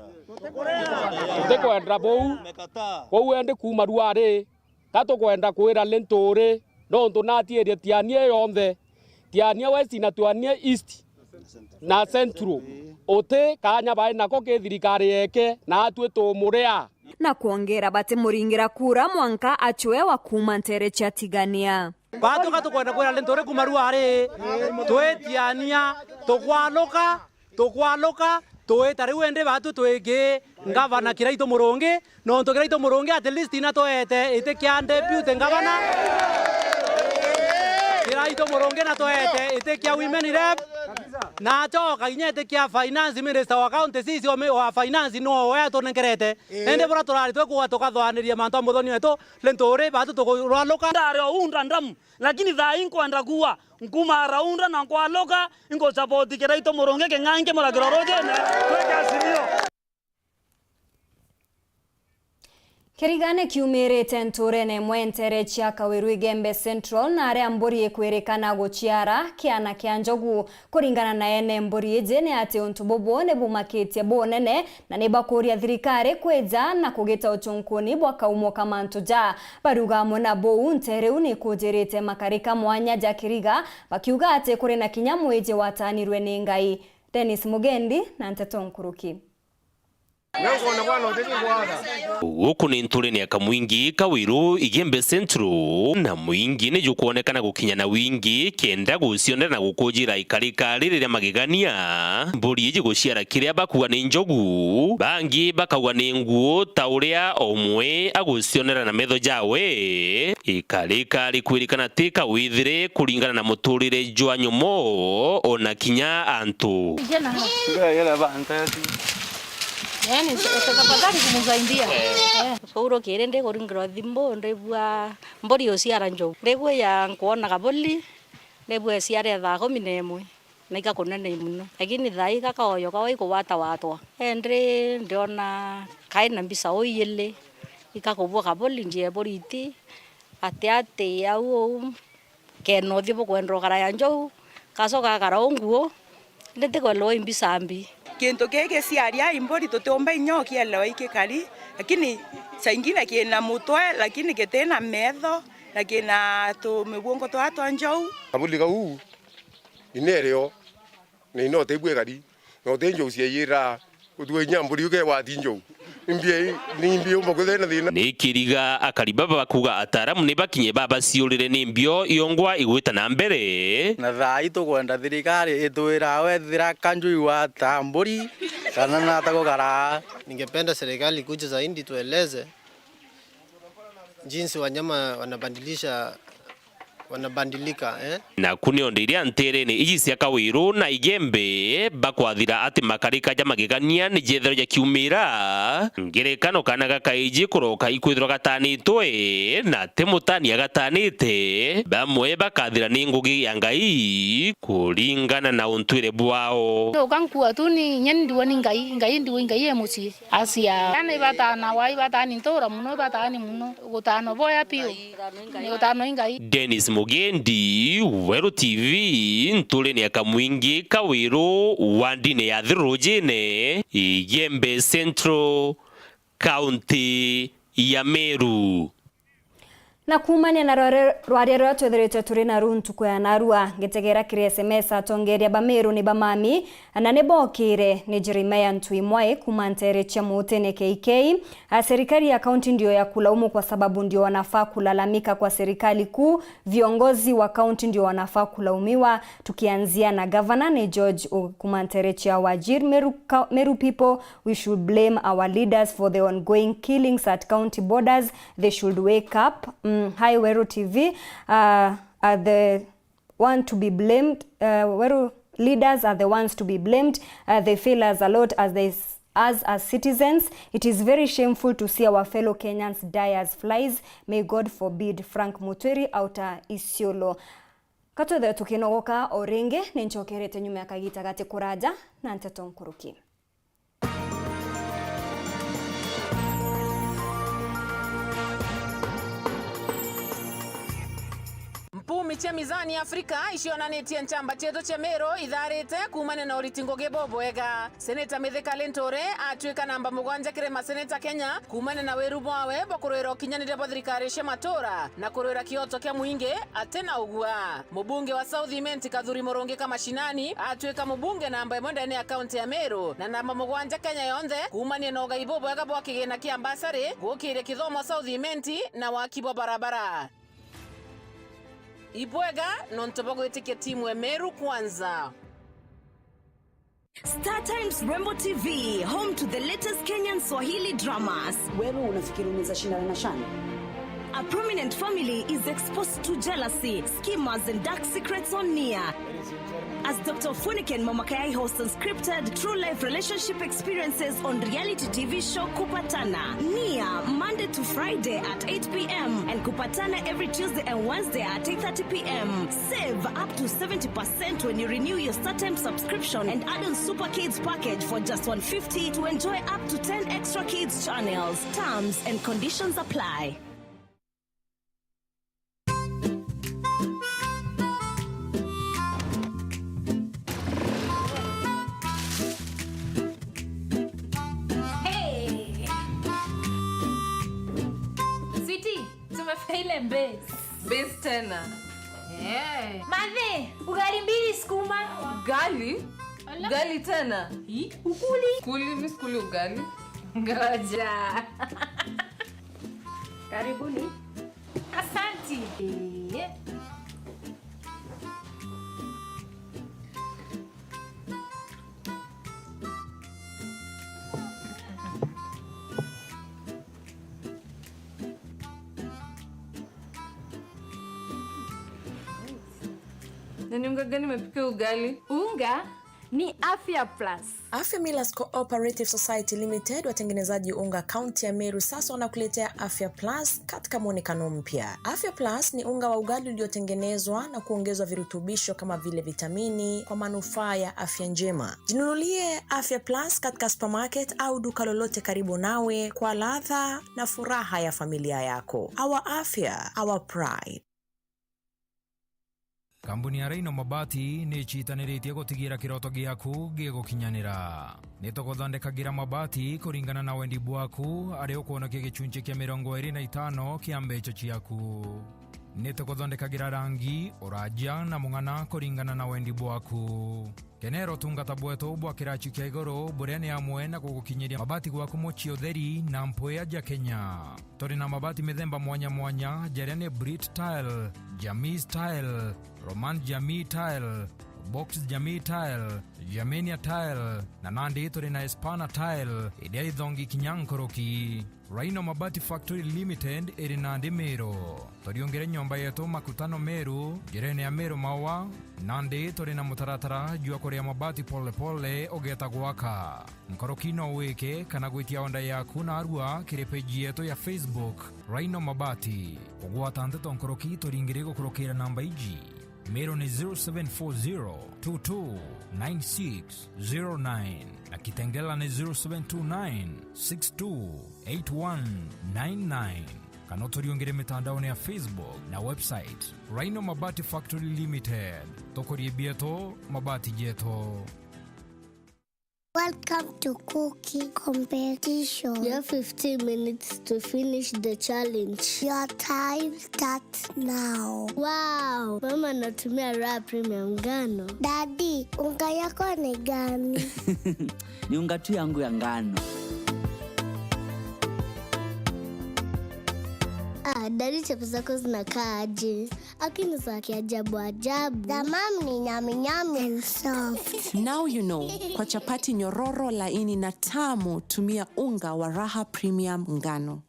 tutekwenda bou kou ende kuma ruare tatukwenda kwira Nture no ntunatierie tianie yonthe tianie west na tuanie east na central ote kanya bai nako ke thirikari yeke na atwe tumurea na kuongera bate muringira kura mwanka achwe wa kuma Ntere chatigania batu katukwenda kwira Nture kuma ruare twetiania tukwaloka twetari wende batu twege ngavana Kiraitu Murungi no Kiraitu Murungi at least ina toete ite kya deputy ngavana Kiraitu Murungi na toete ite kya women rep na choka kinyete kia finance minister wa county sisi wa finance no wetu nengerete ende bora turari twekuwa tukathwaniria manto muthoni wetu lentore batu tukuraloka ndaro unda ndamu lakini thaa inko andakuwa nkuma raunda na kwa loka ingo support kiraito muronge kengange mulagiroroje ne tweka sirio Kirigane kiumirite nturene mwentere chia Weru Igembe Central na aria mburi ekwerekana guchiara kiana kia njogu kuringana na ene mburi ejene ati untu bobo ne bumaketie bonene na ne bakuria thirikari kweja na kugita uchunkuni bwa kaumo kamantu ja baruga mona bo ntere uni kujerete makarika mwanya ja Kiriga bakiuga ati kuri na kinyamu eje watanirwe ni ngai. Dennis Mugendi na Nteto Nkuruki. Guku ni nturene ya kamwingi ka Weru Igembe Central na mwingi ni jukuonekana gukinya na wingi kenda gucionera na gukujira ikarika ririria magegania mburi iji guciara kiria bakuwa ni njogu bangi bakawa ni nguo tauria omwe agucionera na metho jawe ikarika rikwirikana tika withire kuringana na muturire jwa nyomo ona kinya antu yani utakapatari kumuzaidia uro kirende koringro thimbo ndebua mbori ociara njo ndebua ya kuona kaboli ndebua ciare thaa 11 na ikakunene muno lakini thai kakaoyo kawai kuwata watwa endre ndiona kaina mbisa oyele ikakubwa kaboli ndie boriti ate yau keno thibo kwendro kara ya njo kasoka kara onguo ndete ko lo imbisambi kintu keke ciaria imbori tutomba inyoki elewa ikikari lakini saingine kina mutwe lakini kitena metho lakini tumibungo twa njau abuli gau inereo ni no tebwe gari no tenjo ciira utwe nyamburi uke watinjo Nimbie umbokuthena thina ni Kiriga akaribaba bakuga ataramu ni bakinye baba ciurire ni mbio iongwa igwita na mbere na thai tukwenda thirikari itwira wethira kanjui wa tamburi kana na takogara. Ningependa serikali ikuje zaidi tueleze jinsi wanyama wanabadilika na kuniondiria nterene iji cia Weru na Igembe bakwathira ati makarika ja magegania ni jethero ja kiumira ngerekano kana gakaiji kuroka ikwithiro gatanitwe na temutani agatanite bamwe bakathira ni ngugi ya ngai kuringana na untwire bwao ukankua tu ni nyeni ndiwoni ngai ndiwe ngai emuci asia yani batana wai batani ntora muno batani muno gutano boya pio ni gutano ngai. Dennis Mugendi, Weru TV, nturene ya kamwingi ka Weru wandine ya thirojene Igembe Central County ya Meru. Na kumania na rwaria rwa twetherete turi na runtu kwa narua ngetegera kire SMS atongeria bameru ni bamami na nebokire ni Jeremiah Imwe kumantere cha mutene KK. Serikali ya kaunti ndio ya kulaumu kwa sababu ndio wanafaa kulalamika kwa serikali kuu, viongozi wa kaunti ndio wanafaa kulaumiwa, tukianzia na governor ni George kumantere cha Wajir. Meru people, we should blame our leaders for the ongoing killings at county borders. They should wake up. Hi Weru TV, are the one to be blamed. Weru leaders are the ones to be blamed. They fail us a lot as citizens. It is very shameful to see our fellow Kenyans die as flies. May God forbid. Frank Mutweri outa Isiolo. Katothe tukinogoka orenge nenchokerete nyuma ya kagita gati kuraja na Nteto Nkuruki. Mpumi cha mizani Afrika ishionanetie nchamba cheto cha Mero idharete kumane na uritingo gebobo ega. Seneta Mithika Lentore atwika namba mugwanja kirema seneta Kenya kumane na Weru mwawe bakurwera kinyanire bothirikari shematora na kurwera kioto kya muinge atena ugua. Mubunge wa South Imenti Kadhuri Moronge kama shinani atwika mubunge namba mwenda ni akaunti ya Mero na namba mugwanja Kenya yonde kumane na oga ibobo ega bwa kigena kiambasare gukire kithomo South Imenti na wakibwa barabara. Ibwega nontobogo itike timu ya Meru kwanza. Star Times Rembo TV, home to the latest Kenyan Swahili dramas. Wewe unafikiri unaweza shindana na Shani? a prominent family is exposed to jealousy, schemers, and dark secrets on Nia. As Dr. Funiken Momakayai hosts unscripted true-life relationship experiences on reality TV show Kupatana. Nia, Monday to Friday at 8 p.m. and Kupatana every Tuesday and Wednesday at 8:30 p.m. Save up to 70% when you renew your StarTimes subscription and add on Super Kids package for just $150 to enjoy up to 10 extra kids channels. Terms and conditions apply. Ile base tena. Madhe, ugali mbili sukuma. Ugali? Ugali tena? Ukuli? Mimi sikuli ugali. Ngoja. Karibuni. Asante. Nani unga gani umepika ugali? Unga ni Afya Plus. Afya Millers Cooperative Society Limited, watengenezaji unga kaunti ya Meru, sasa wanakuletea Afya Plus katika muonekano mpya. Afya Plus ni unga wa ugali uliotengenezwa na kuongezwa virutubisho kama vile vitamini kwa manufaa ya afya njema. Jinunulie Afya Plus katika supermarket au duka lolote karibu nawe kwa ladha na furaha ya familia yako. Our afya, our pride. Kambuni ya Reino Mabati ni chitaniritie gutigira kiroto giaku gigukinyanira. Nituguthondekagira mabati kuringana na wendi bwaku ari ukuona gicunjĩ kia 25 kia mbecho ciaku. Nituguthondekagira rangi, uraja na mung'ana kuringana na wendi bwaku. Kenero tungata bwetu bwa kirachi kia iguru buria ni amwe na gugukinyiria mabati gwaku mochi utheri na mpoya ja Kenya. Tori na mabati mithemba mwanya mwanya jaria ni Brit Tile, Jamii Tile, Roman Jamii Tile, Box Jamii Tile, Jamenia Tile, na nandi tori na Espana Tile, idia ithongi kinyankoroki. Reino Mabati Factory Limited iri nandi Meru. Tori ongere nyomba yetu makutano Meru, jirene ya Meru mawa, nandi tori na mutaratara jua korea mabati pole pole ogeta gwaka. Nkoroki no weke kana gwitia onda yaku na arua kiri page yetu ya Facebook, Reino Mabati. Kugwata Nteto nkoroki tori ingire gukurokera namba iji. Meru ni 0740229609 na Kitengela ni 0729628199. Kanotori ongere mitandao ya Facebook na website Reino Mabati Factory Limited. Tokori bieto mabati jeto. Welcome to cooking competition. You have 15 minutes to finish the challenge. Your time starts now. Wow! Mama natumia raw premium ngano. Daddy, unga yako ni gani? Ni unga tu yangu ya ngano. Daddy chapo zako zinakaa aje? Akini zake ajabu ajabu. The mom ni nyami nyami and soft. Now you know. Kwa chapati nyororo laini na tamu, tumia unga wa Raha Premium ngano.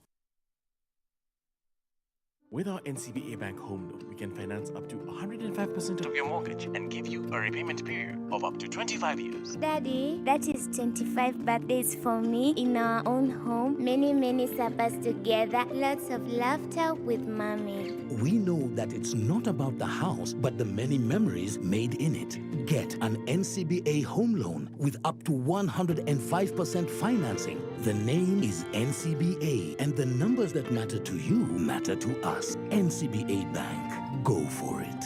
With our NCBA Bank Home Loan, we can finance up to 105% of your mortgage and give you a repayment period of up to 25 years. Daddy, that is 25 birthdays for me in our own home. Many suppers together. Lots of laughter with mommy. We know that it's not about the house, but the many memories made in it. Get an NCBA home loan with up to 105% financing. The name is NCBA, and the numbers that matter to you matter to us. NCBA Bank. Go for it.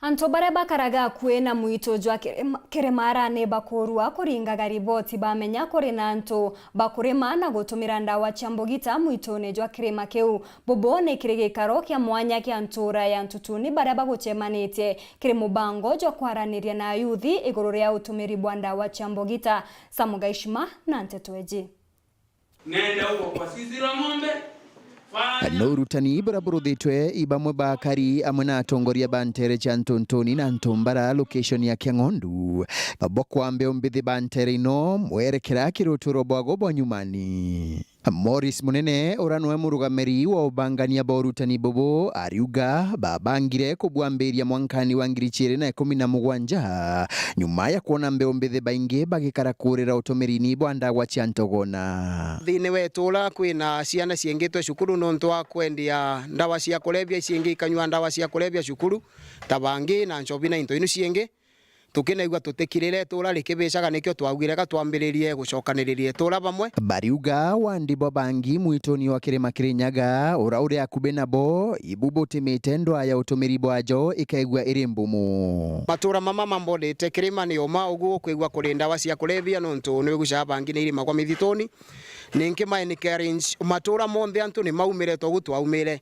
Anto bareba karaga kwena muito jwa keremara ne bakorua kuringa riboti bamenya kore na anto bakurema na gutumira ndawa chambogita muito ne jwa kerema keu bobone kirege karo kya mwanya kya antura ya ntutuni bareba guchemanete kire mubango jwa kwaraniria na yuthi iguru ria utumiri bwa ndawa chambogita. Samugaishima na Nteto eji. Nenda huko kwa sisi la ng'ombe no rutani buraburudhitwe ibamwe bakari amwe na atongoria bantere cha Ntontoni na Ntombara location ya Kiangondu babokwa mbeo mbithi bantere ino mwerekera kiruturo bwago bwa nyumani. Morris Munene uranwe murugameri wa ubangania borutani bobo ariuga babangire kubwamberia mwankani wa 2017 nyuma ya kuona mbeo mbithi baingi bagikarakurira utomerini bwanda wa Chantogona. Thini wetula kwina ciana ciengitwe cukuru nontu wa kwendia ndawa cia kulevya ciengi kanywa ndawa cia kulevya cukuru tabangi na nchobi na into inu ciengi tukinaigua tutikirire tula rikibicaga nikyo twagwirega twambiririe gucokaniririe tula bamwe. Bariuga wandibo bangi mwitoni wa kirima Kirinyaga uraure akube nabo ibubutimite ndwa ya utumiri bwajo ikaigua iri mbumu. Matura mama mambodete kirima ni oma uguo kwigua kuri ndawa cia kulevya nontu ni guca bangi ni irima kwa mithitoni ninki maini caring matura monthe antu ni maumire to gutwaumire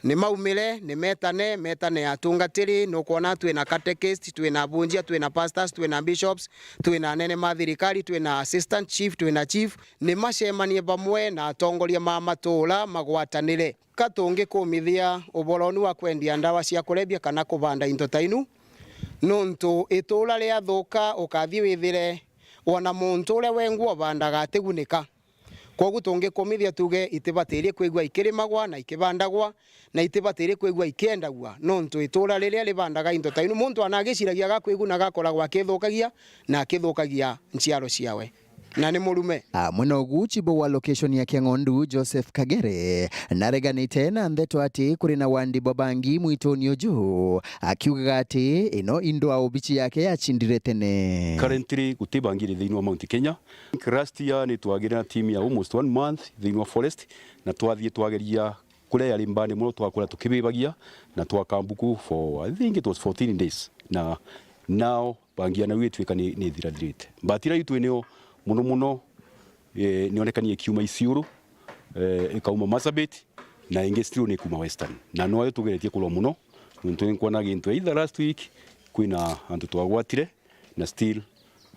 ni maumire ni metane atungatiri no kuona twina catechist twina bunjia twina pastors twina bishops twina nene mathirikari twina assistant chief twina chief ni macemanie bamwe na atongoria ma matura magwatanire katungi kumithia uboroni wa kwendia ndawa cia kulevya kana kubanda into tainu nontu itura ria thuka ukathi withire ona muntu ule wengu bandaga atigunika. Kogu tunge komithia tuge itibatiri kwigwa ikirimagwa na ikibandagwa na itibatiri kwigwa ikiendagwa nontu itura riria ribandaga into tainu muntu anagiciragia gakwiguna gakoragwa akithukagia na akithukagia nciaro ciawe na ni murume. Mwena uguchibo wa location ya Kiangondu Joseph Kagere nareganite na Nteto ati kuri na wandibo bangi mwitoni ojo akiuga ati ino indo au bichi yake yachindire tene. Currently gutibangire thini wa Mount Kenya. Last year ni twagirira team ya almost 1 month thini wa forest na twathie twageria kule ya limbani muno twakora tukibibagia na twakambuku for I think it was 14 days na now bangia na wetwika ni thirathirite batira itu eneo muno nionekanie kiuma Isiuru ikauma Marsabit na inge still ni kuma Western na no ayo tugeretie kulo muno ntu nkwana gintu either last week kwina antu twagwatire na still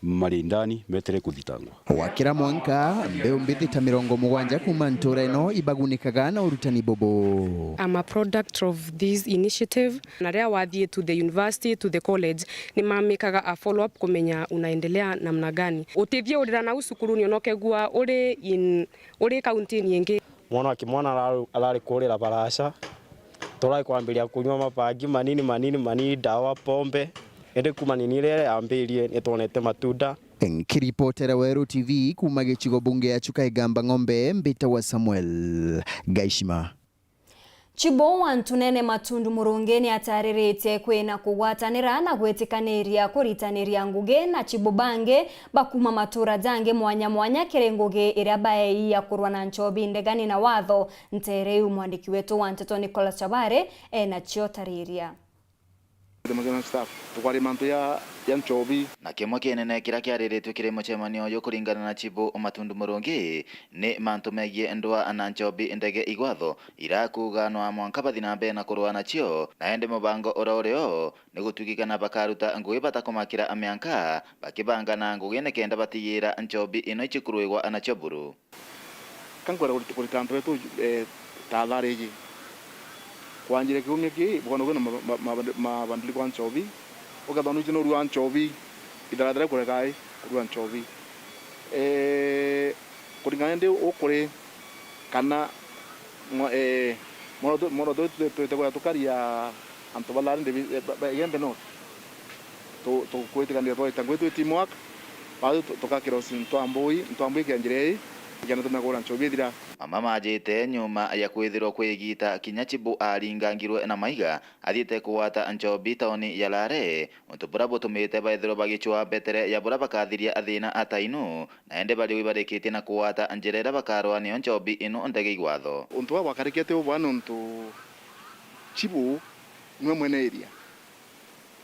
mari ndani metere kuthitangwa wakira mwanka mbeo mbithi ta 70 kuma ntura ino ibagunikaga na urutani bobo. I'm a product of this initiative na ria wathie to the university to the college ni mamikaga a follow up kumenya unaendelea namna gani utithie urira na usukuru ni onokegua uri county nyingi mwana kimwana alari kurira barasha torai kwambiria kunywa mabangi manini dawa pombe ende kumaninire ambirie nitonete matunda. Nkiripotera Weru TV kuma gichigo bunge ya Chuka Igamba Ng'ombe Mbita wa Samuel Gaishima. Chibo wantunene matundu murungeni ataririte kwina kugwatanira na gwetikaniria kuritaniria nguge na chibo bange bakuma matura jange mwanya kirenguge irabae ya kurwa na nchobi ndegani na watho ntereu mwandiki wetu wa Nteto Nicholas Chabare na chiotariria. Tukwari mantu ya nchobi na kimwe kinene kira kiariritwe kiri mucemanio yo kuringana na chibu matundu murungi ni mantu megie ndwa na nchobi ndege igwatho irakuganwa mwanka bathina mbe na kurwa nacio na ende mubango ororeo ni gutwikikana bakaruta ngui batakumakira amyanka bakibangana ngugine kenda batigira nchobi ino ichikurwigwa anacio buru kankora kuritantu wetu talariji kwanjire kiumye ki bwana gona mabandili kwa nchobi ugathonu jino ruwa nchobi idaradare kuregai ruwa nchobi kuringana ndi ukuri kana mono tegwa tukaria anto balari ndi yembe no to kwetikania to tangwetu teamwork bado tukakiro ntwambui kianjire yana tumagora nchobi dira mama majete nyuma ya kwithirwo kwigita kinya chibu aringangirwe na maiga athite kuwata nchobi taoni ya Lare utubura butumite baithirwo bagichwa betere ya bura bakathiria athina atainu na ende bali wibareketie na kuwata njerera bakarwa ni nchobi ino ndege igwatho untu wa bakarikete ubwana untu chibu nwe mwene area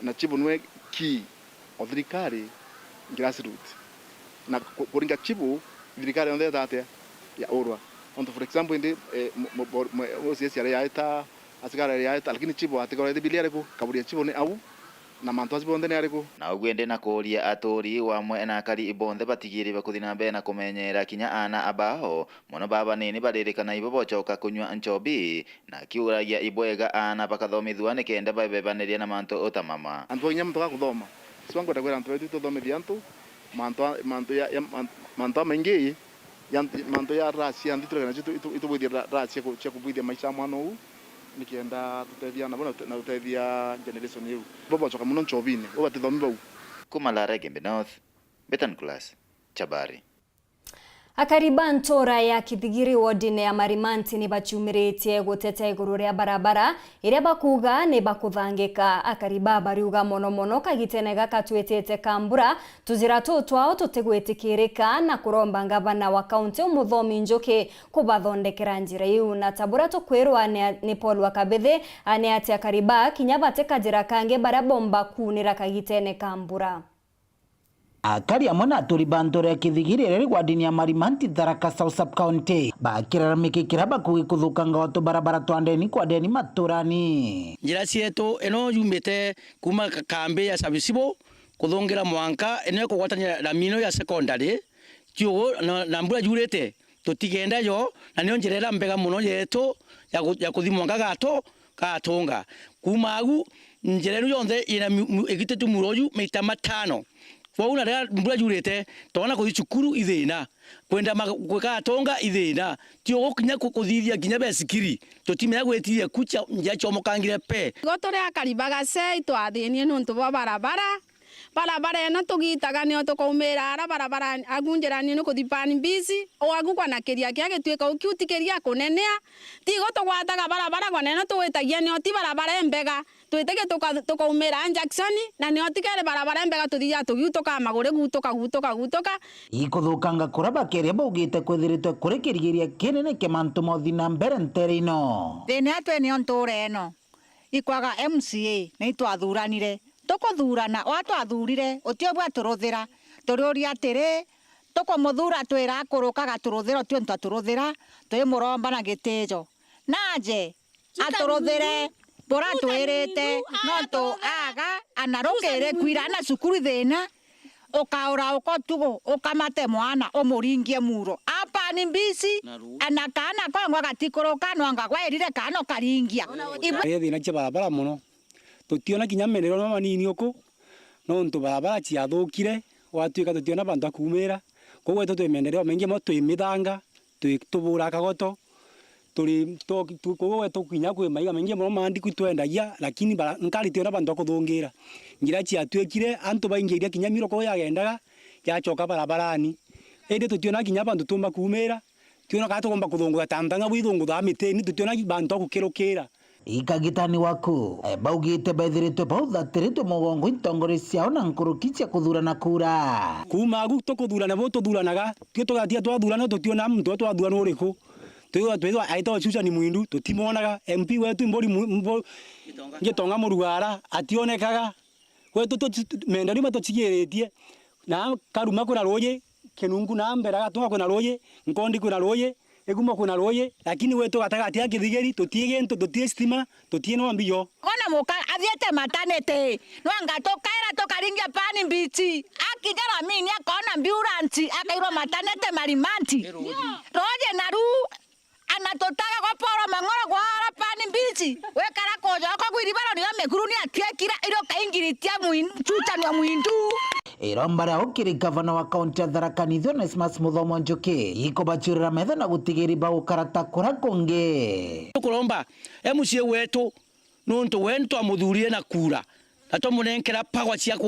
na chibu nwe ki othirikari grassroots na kuringa chibu thirikari onde tate ya urwa onto for example indi osesi ya ita asigara ya ita lakini chibo atikora de biliare ko kaburia chibo ne au na mantu acibonde ni ariku na ugwende na kuria atori wamwe na akari ibonde batigiri bakuthi na mbere na kumenyera kinya ana abao mono baba nini baririkana ibo bocoka kunywa nchobi na kiuragia ibwega ana bakathomithua ni kenda babebaniria na mantu utamama antu nya mtu gakuthoma swango ndakwira antu wetu tuthomithia antu mantu mengi mantu ya racia nditure na itubwithia racia cia kubwithia maisha mwana huu nikienda tutethia na bona na tutethia generation hiyo bobo choka muno nchobini obatithomi bau Kumalare Gembe North Betan Class Chabari Akariba ntora ya Kithigiri wodine ya Marimanti ni bachumirĩtie gũtete igũrũ rĩa barabara iria bakuga ni bakuthangĩka akariba bariuga mono kagitene gakatwĩtĩte kambura tũzira twao tũtigwĩtĩkĩrĩka na kũromba ngavana wa kaunti Mũthomi Njoki kubathondekera njĩra iu na tabura tũkwĩrwa ni Paul Wakabethi ane ati akariba kinya bateka njĩra kange bara bomba kunĩra kagitene kambura Akari amwe na aturi bandore Kithigiri riri gwadini ya Marimanti Tharaka South Sub County bakiraramikikira bakugikuthukanga watu barabara twandeni kwa deni maturani njira cietu eno yumite kuma kambi ya Sabisibo kuthungira mwanka eno kugwatanya na mino ya secondary kyo na mbura jurete tutigenda yo na nio njira mbega muno yetu ya kuthi mwanka gato katunga kumagu njira yonthe ina egitetu muroju meita matano Wauna rea mbura jurete tona kuthi cukuru ithina kwenda gwika tonga ithina tio kinya kuthithia kinya besikiri tutimenya gwetiria kucha nja chomokangire pe gotore akaribaga sei twathini nuntu bo barabara eno tugitaga nio tukaumira ara barabara agunjerani no kuthipani bisi o agukwa na kiria kia gitweka ukiutikeria kunenea tigo tugwataga barabara kwa neno tuwetagia nio ti barabara embega twitege tukaumira Jackson na nio tikere barabara embega tuthia tugiutoka magure gutoka ikuthukanga kuraba keria baugite kwithiritwe kurikirigiria kinene kemantu mothi na mbere nterino thini atwe ni onture eno ikwaga MCA ni twathuranire tukuthurana watu athurire utio bwa turuthira tururia atiri tukumuthura twira kurukaga turuthira tio ntu turuthira twi muromba na gitejo naje aturuthire bora twirite no tu aga anarukire kwira na cukuru thina ukaura ukotugo ukamate mwana umuringie muro apa ni mbisi anakana kwangwa gatikuruka no anga gwairire kano karingia thina cha barabara muno tutiona kinya menero no manini uko no ntu barabara cia thukire watwika tutiona bantu akumira koguo tutwemendereo mengi mo twimithanga twitubura kagoto turi koguo tukinya kwi maiga mengi mo mandi kwitwendagia lakini nkari tiona bantu akuthungira ngira cia twekire antu baingiria kinya miro ko yagendaga yachoka barabarani ende tutiona kinya bantu tumba kumira tiona ka tugomba kuthungura tantanga bwithungu tha miteni tutiona bantu akukirukira ikagitani waku baugite baithiritwe bauthathiritwe mugongo itongore ciao na nkuruki cia kuthurana kura kumagu tukuthurana bo tuthuranaga tio tugatia twathurana tutiona muntu twathurana uriku twithwa aito Susan Mwindu tutimonaga MP wetu mbori ngitonga murugara ationekaga wetu mendari matochigiritie na karuma kuna roye kenungu na mbera gatunga kuna roye nkondi kuna roye eguma kuna roye lakini wetu gatagati ya Kithigiri tutige ntu tutie stima tutie no mbio ona muka athiete matanete no anga tokaira tokaringia pani mbichi akijara mini akona ambulance akairwa matanete Marimanti roje naru anatotaga kwa poro mangora kwa pani mbichi wekara koja kwa kwiribaro ni amekuru ni atiekira iro kaingiritia chucha ni Mwindu irombara ukiri gavana wa kaunti ya Tharaka Nithi Onesmus Muthomo Njoki iko bachurira metha na gutigiri baukarata kura kungi tukuromba MCA wetu nuntu wento amuthurie na kura atomunenkera pagwa cia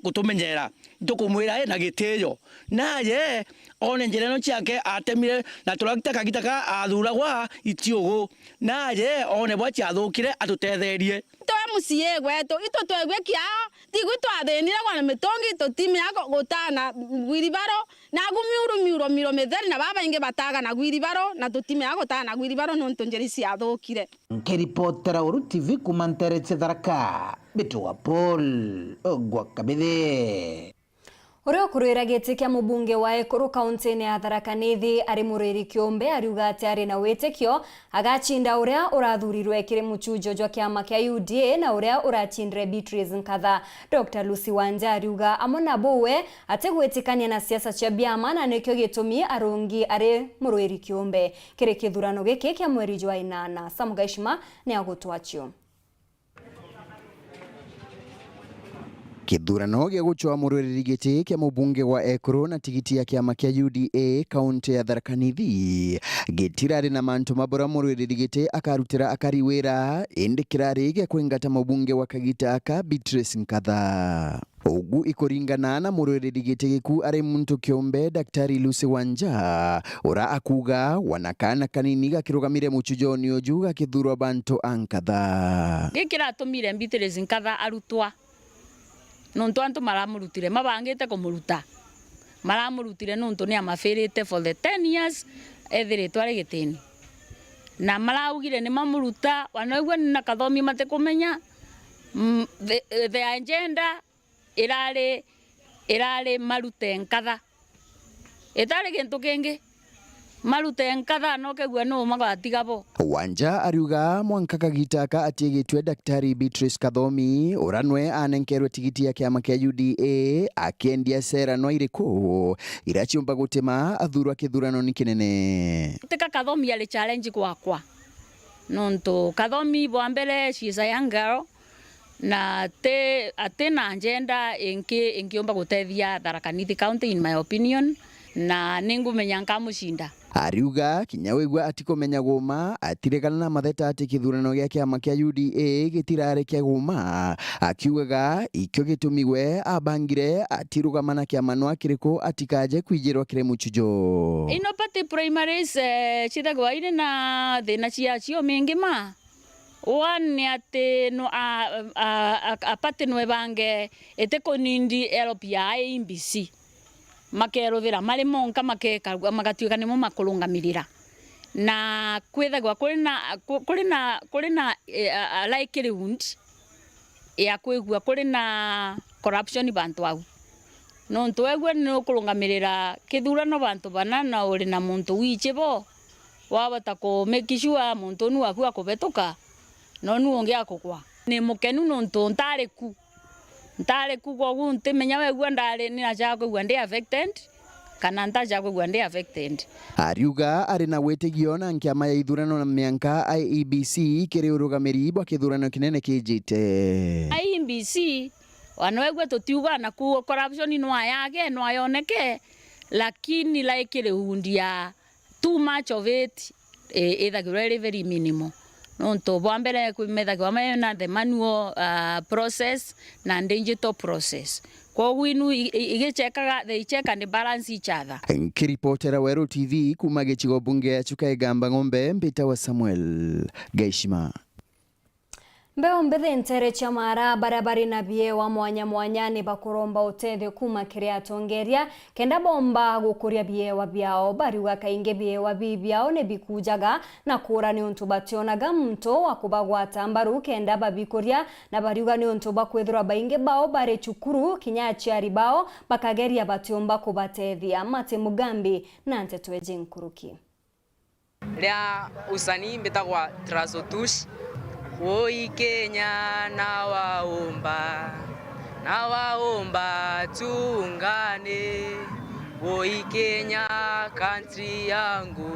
kutumenyera tukumwira na giteyo naye one njira no ciake atemire na turakita kagitaka athuragwa itiogo naye one bwa cia thukire atutetherie to MCA gwetu ito twegwe kiao tigu twathenire kwa mitongi tutimi yako gutana gwiribaro na gumiuru miro metheri na baba inge bataga na gwiribaro na tutimi yako tana gwiribaro no ntonjeri cia thukire nkiripotera Weru TV kumantere Tharaka Betu wa Paul Wakabethi Uria kurwira giti kia mubunge wa Ekuru kaunti ya Tharaka Nithi ari Muriri Kiumbe ariuga ati ari na witikio agachinda uria urathurirwe kiri muchujo jwa kiama kia UDA na uria urachindire Beatrice Nkatha. Dr. Lucy Wanja ariuga amona bowe ati gwitikania na siasa cia biama na nikio gitumi arungi ari Muriri Kiumbe kiri kithurano giki kia mweri jwa 8. Samugashima ni agutwachio. Kithurano gya guchwa murwiriri giti kia mubunge wa Ekuru na tigiti ya kiama kia UDA kaunti ya Tharaka Nithi gitirari na mantu mabura murwiriri giti akarutira akariwira indi kirari gya kwingata mubunge wa Kagitaka Beatrice Nkatha. Ugu ikuringana na murwiriri giti giku ari muntu Kiumbe Daktari Lucy Wanja ura akuga wanakana kanini gakirugamire muchujoni ojuga kithurwa bantu Nkatha. Gikira tumire Beatrice Nkatha arutwa nonto antu maramurutire mabangite kumuruta maramurutire nonto ni amafirite for the 10 years ethire tware gitini na maraugire ni mamuruta wanaigwa na kathomi mate kumenya the agenda irare marute Nkatha itare gintu kingi marute Nkatha no kegwa no magatigabo. Wanja ariuga mwanka Kagitaka atigitwe Daktari Beatrice Kathomi uranwe anenkerwe tigiti ya kiama kia UDA akiendia sera no iriku irachiumba gutema athurwa kithurano ni kinene. Tika Kathomi ali challenge kwa nonto Kathomi bwa mbere she is a young girl na atena agenda ingiomba gutethia Tharaka Nithi County in my opinion na ningumenya nkamushinda. Ariuga kinyawegwa atikomenya goma atiregana na matheta ati kithurano gya kiama kia UDA gitirare kia goma akiugaga ikyo gitumiwe abangire atirugamana kiama no akiriko atikaje kwijirwa kire muchujo. Ino pati primaries chithagwa ine na thina cia cio mingi ma one ati no apate no bange etekonindi LPI IBC makerovira mari monka magatuika nimo makulungamirira na kwithagwa kuri na like wound ya kwigua kuri na corruption bantu au no ntwegwe no kulungamirira kithurano bantu banana uri na muntu wichebo wabata ko make sure muntu nu aku akubetuka no nu onge akukwa ni mukenu no ntare ku ntare kugo gunte menya wegwa ndare ni acha kwegwa ndi affected kana ntacha kwegwa ndi affected. Ariuga ari na wetigio na nkiama ya ithurano na mianka IEBC kiri urugamiri bwa kithurano kinene kijite. IEBC wanawegwa tutiuga na ku corruption no ayage no ayoneke lakini like ile hundia too much of it either very minimal. Nonto bwambere kwimethagwa na the manual process na digital process kwa winu igechekaga they check and balance each other. Nkiripotera Weru TV kuma gichigo bunge ya Chukaigamba Ng'ombe Mpita wa Samuel Gaishima. Mbeo mbithe ntere cha mara barabari na bie wa mwanya ni bakuromba utethio kuma kiria tongeria kenda bomba gukuria bie wa biao bariuga kainge bie wa bibiao ne bikujaga na kura ni untu bationaga mto wa kubagwata mbaru kenda babikuria na bariuga ni untu bakwithura bainge bao bare chukuru kinyachi ari bao bakageria batiomba kubatethia Mate Mugambi na Nteto Nkuruki. Ria usanii mbitagwa Trasotush Woi Kenya na waomba tuungane. Woi Kenya country yangu,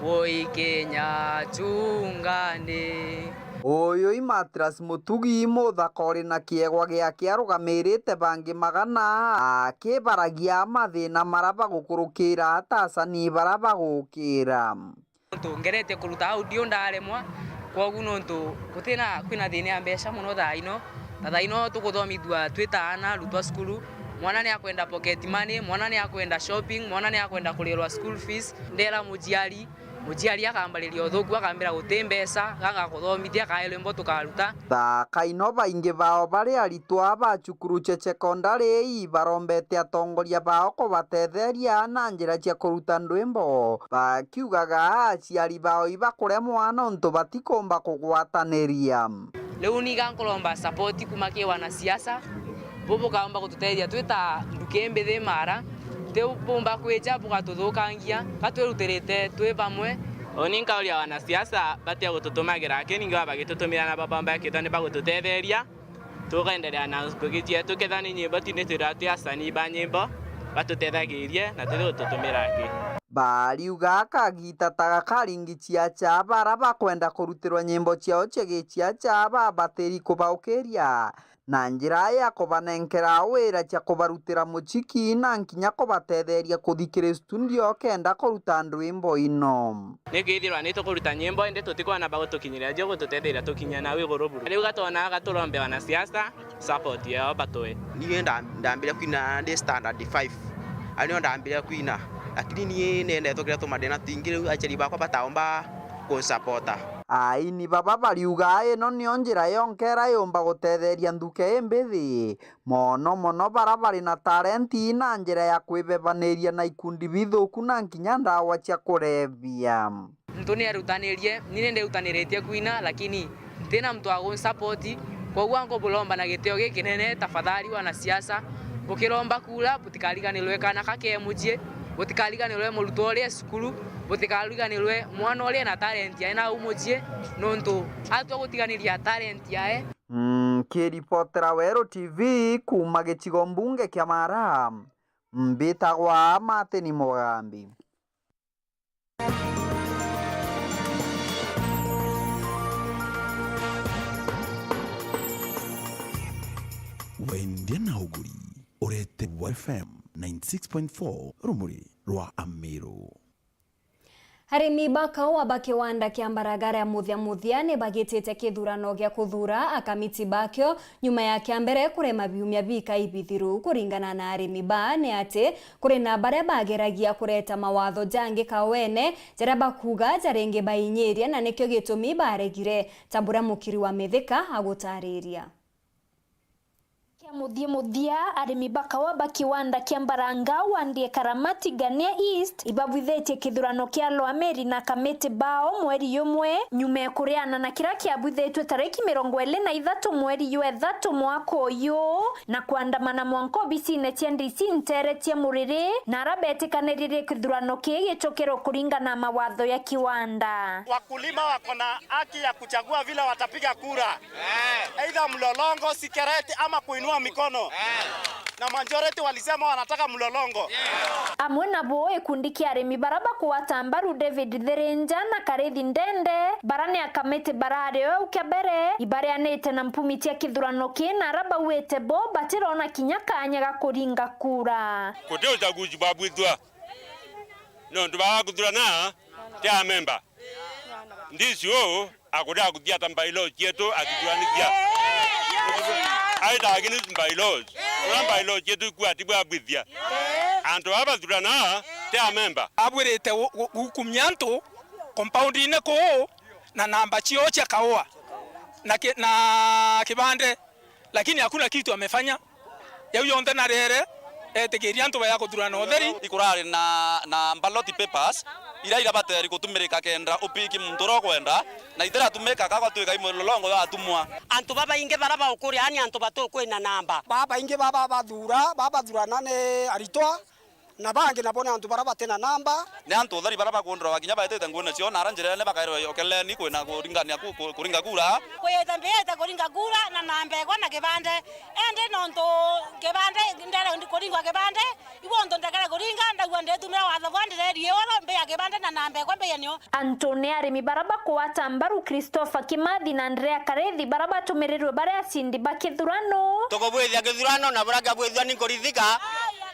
woi Kenya tuungane. Oyo Imatras Mutugi muthakori na kiegwa giake arugamirite bangi magana akibaragia mathina maraba gukurukira tasani baraba gukira. Ngerete kuruta audio ndaremwa kwa gunonto kutina kwina thina ya mbeca muno thaino tukuthomithua twitana rutwa skulu mwana ni akwenda pocket money mwana ni akwenda shopping mwana ni akwenda kulirwa school fees ndera mujiari akambariria uthuku akambira gutimbeca ganga kuthomithia kaelembo tukaruta kaino baingi bao bari aritwa ba cukuru cha secondary barombete atongoria bao kubatetheria na njira cia kuruta ndwimbo bakiugaga aciari bao ibakure mwana onto batikomba kugwataniria riu ni gankuromba support kuma ki wana siasa bobo kaomba gututeithia twita ndukembe the mara te bomba kweja bugatuthukangia gatweruterete twi bamwe oni nkauria wanasiasa batia gututumagira kiningi bagitutumira na babamba kithani bagututetheria tukaendelea na kugitia tukethani nyimbo tinitira tiasani ba nyimbo batutethagirie na tututumira ki bariuga kagita taga karingi cia chaba raba kwenda kurutirwa nyimbo ciao chege cia chaba bateri kubaukeria na njira ya kubanenkera wira cia kubarutira muciki na nkinya kubatetheria kuthikira studio kenda kuruta ndwimbo ino nikithirwa ni tukuruta nyimbo inde tutikwana bagutukinyiria jo gututetheria tukinya na wiguru buru riu gatona gaturombe wana siasa support yao batwe ni ndambira kwina ndi standard 5 ani ndambira kwina lakini ni nende tokira tumadena tingire acheri bakwa bataomba kunsupporta aini baba bariuga ino nio njira yonkera yomba gutetheria nduke imbithi mono bara bari na talenti na njira ya kwibebaniria na ikundi bithuku na nkinya ndawa cia kurevia mtu ni arutanirie ni nende utaniritie kwina lakini tena mtu agunsupport kwa uango bulomba na giteo gikinene tafadhali wana siasa bukiromba kula butikaliganirwe kana kakemujie butikaliganirwe muruto uri cukuru butikaliganirwe mwana uri na talent yae na umujie nontu atwa gutiganiria talent yae kiripotera Weru TV kuma gicigo mbunge kia Mara mbitagwa Martin Mugambi Wendia na uguri URETERI FM 96.4 rumuri rwa Amero Arimi bakao abakiwanda kia mbaragara ya muthia ni bagitite kithurano gia kuthura akamiti bakyo nyuma ya kiambere kurema biumia bika ibithiru kuringana na arimi ba ni ati kuri na bare bageragia kureta mawatho jange kawene jara bakuga jarenge bainyeria na nikyo gitumi baregire tabura mukiri wa mithika agutariria muthia arimi bakawa bakiwanda kia mbaranga wandie karamati Gania East ibabwithetie kithurano kia Lwameri na kamete bao mweri yumwe nyume kuriana na kira kia bwithetwe tariki 23 mweri ywe 3 mwaka uyu na kuandamana mwanko bisine tia ndisi ntere tia muriri na arabetekanirire kithurano kia gicokero kuringana na mawatho ya kiwanda. Wakulima wako na haki ya kuchagua vile watapiga kura either mlolongo, sikereti ama kuinua mikono na majority walisema wanataka mlolongo amwe na boe kundiki arimi baraba kuwatambaru David Therenja na Karethi Ndende barani akamete barare ukebere ibarianete na mpumitia kithurano kina araba wete bo batirona kinyaka anyaga kuringa kura kuteo uchaguzi babwithwa no nduba kuthurana tia member ndisio akuda kutia tambailo chetu akithuranikia aida agini bylaws ora bylaws yetu kwa tibu abithia anto aba durana te amemba abwirete ukumyanto compound ine ko na namba chio cha kaoa na kibande lakini hakuna kitu amefanya yau yonde na rere etegeria nto baya kudurana otheri ikurari na ballot papers ira bateri kutumirika kenda upiki mntoro kwenda na itera tumeka kakwa tweka imololongo ya atumwa antu baba inge baraba ukuri ani antu bato kwina namba baba inge baba durana ne aritwa na bangi na bona antu baraba tena namba ne antu thari baraba kundra wakinya baite ngone cio na ranjire ne bakairo yokele ni kwina kuringania kuringa kura kweta mbeta kuringa kura na namba kwa na kibande ende nonto kibande ndara ndi kuringa kibande ibondo ndakara kuringa ndagwa ndetumira watho bwandire riora mbe ya kibande na namba kwa mbe nyo Antone arimi baraba kuwatambaru Christopher Kimathi na Andrea Karethi baraba tumirirwe bare asindi bakithurano tokobwethia kithurano na buraga bwethia ni kurithika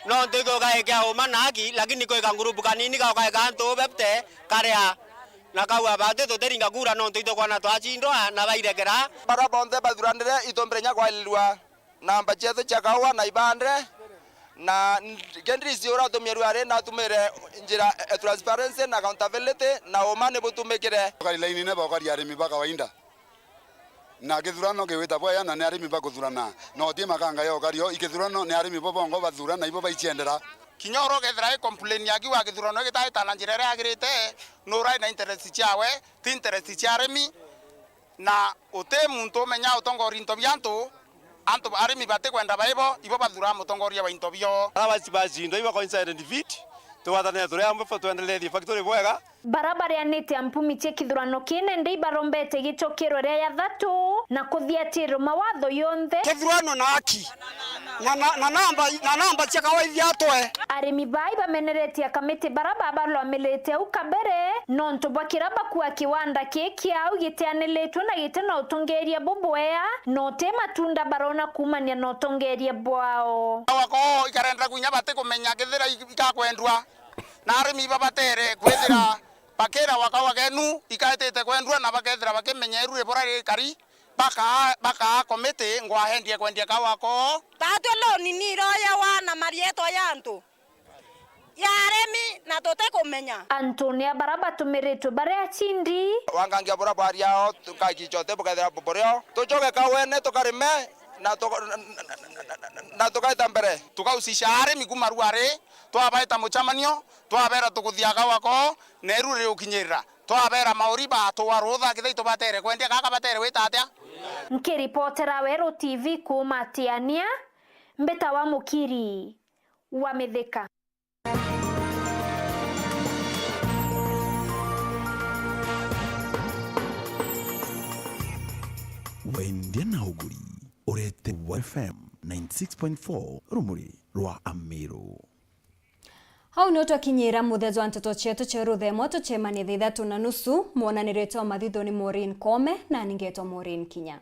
no ndiko gaekea umanaki lakini ko kangurubu kanini ka kanto bepte karea na kawa bate to teringa kura no ndito kwana twachindwa na bairegera bara bonde badurandire itombrenya kwa lilwa namba chetho chakawa na ibande na gendrisi ora tumieru are na tumere njira transparency na accountability na omane butumekire kali line ne ba kali arimi baka wainda na githurano gewita bwa yana ne arimi bakuthurana no tie makanga yo kario ikithurano ne arimi bobongo bathurana ibo baichendera kinyoro gethira complain yagi wa githurano gitaita na njira ya girite no right na interest chawe ti interest cha arimi na ote muntu menya utongori nto byanto antu arimi bate kwenda baibo ibo bathura mutongoria wa intobio abasi basi ndo iba coincide defeat tuwathane turi amwe tuendelee the factory bwega barabara yanite ampumi kithurano kinende ibarombete gicokero ria ya thatu na kuthiatiro mawatho yonthe kithurano na aki na namba cia kawaida atwe arimi bai bameneretie kamiti barabara balwamelete ukabere nonto bakiraba kwa kiwanda kiki au gitianiletwo na giteno utongeria bobwea note matunda barona kumania no utongeria bwao wako ikarenda kunya bate kumenya githira ikakwendwa na arimi babatere kwithira bakera wakawagenu ikaitete kwendwa na bakethira bakimenyerure borari kari baka komite ngwahendie kwendia kawako tatwe loni ni roya wana marieto yantu yaremi na tote kumenya Antonia baraba tumeretu bare chindi wangangia barabara yao tukakichote bukethira boboreo tuchoke kawene tukarime na tukaita mbere tukausisha arimi kumaruare twabaita muchamanio twabera tukuthiaga wako nerure ukinyirira twabera mauriba twarutha kithaito batere kwendia kaka batere witatia nkiripotera Weru TV kumatiania mbeta wa mukiri wa mithika Wendia na uguri Ureteri FM 96.4 rumuri rwa Amero. Hau no twakinyira muthezo wa Nteto chetu cha ruthemo tuchemanie 3:30 mwonaniretwo mathithoni MAUREEN Kome na ningetwa MAUREEN KINYA.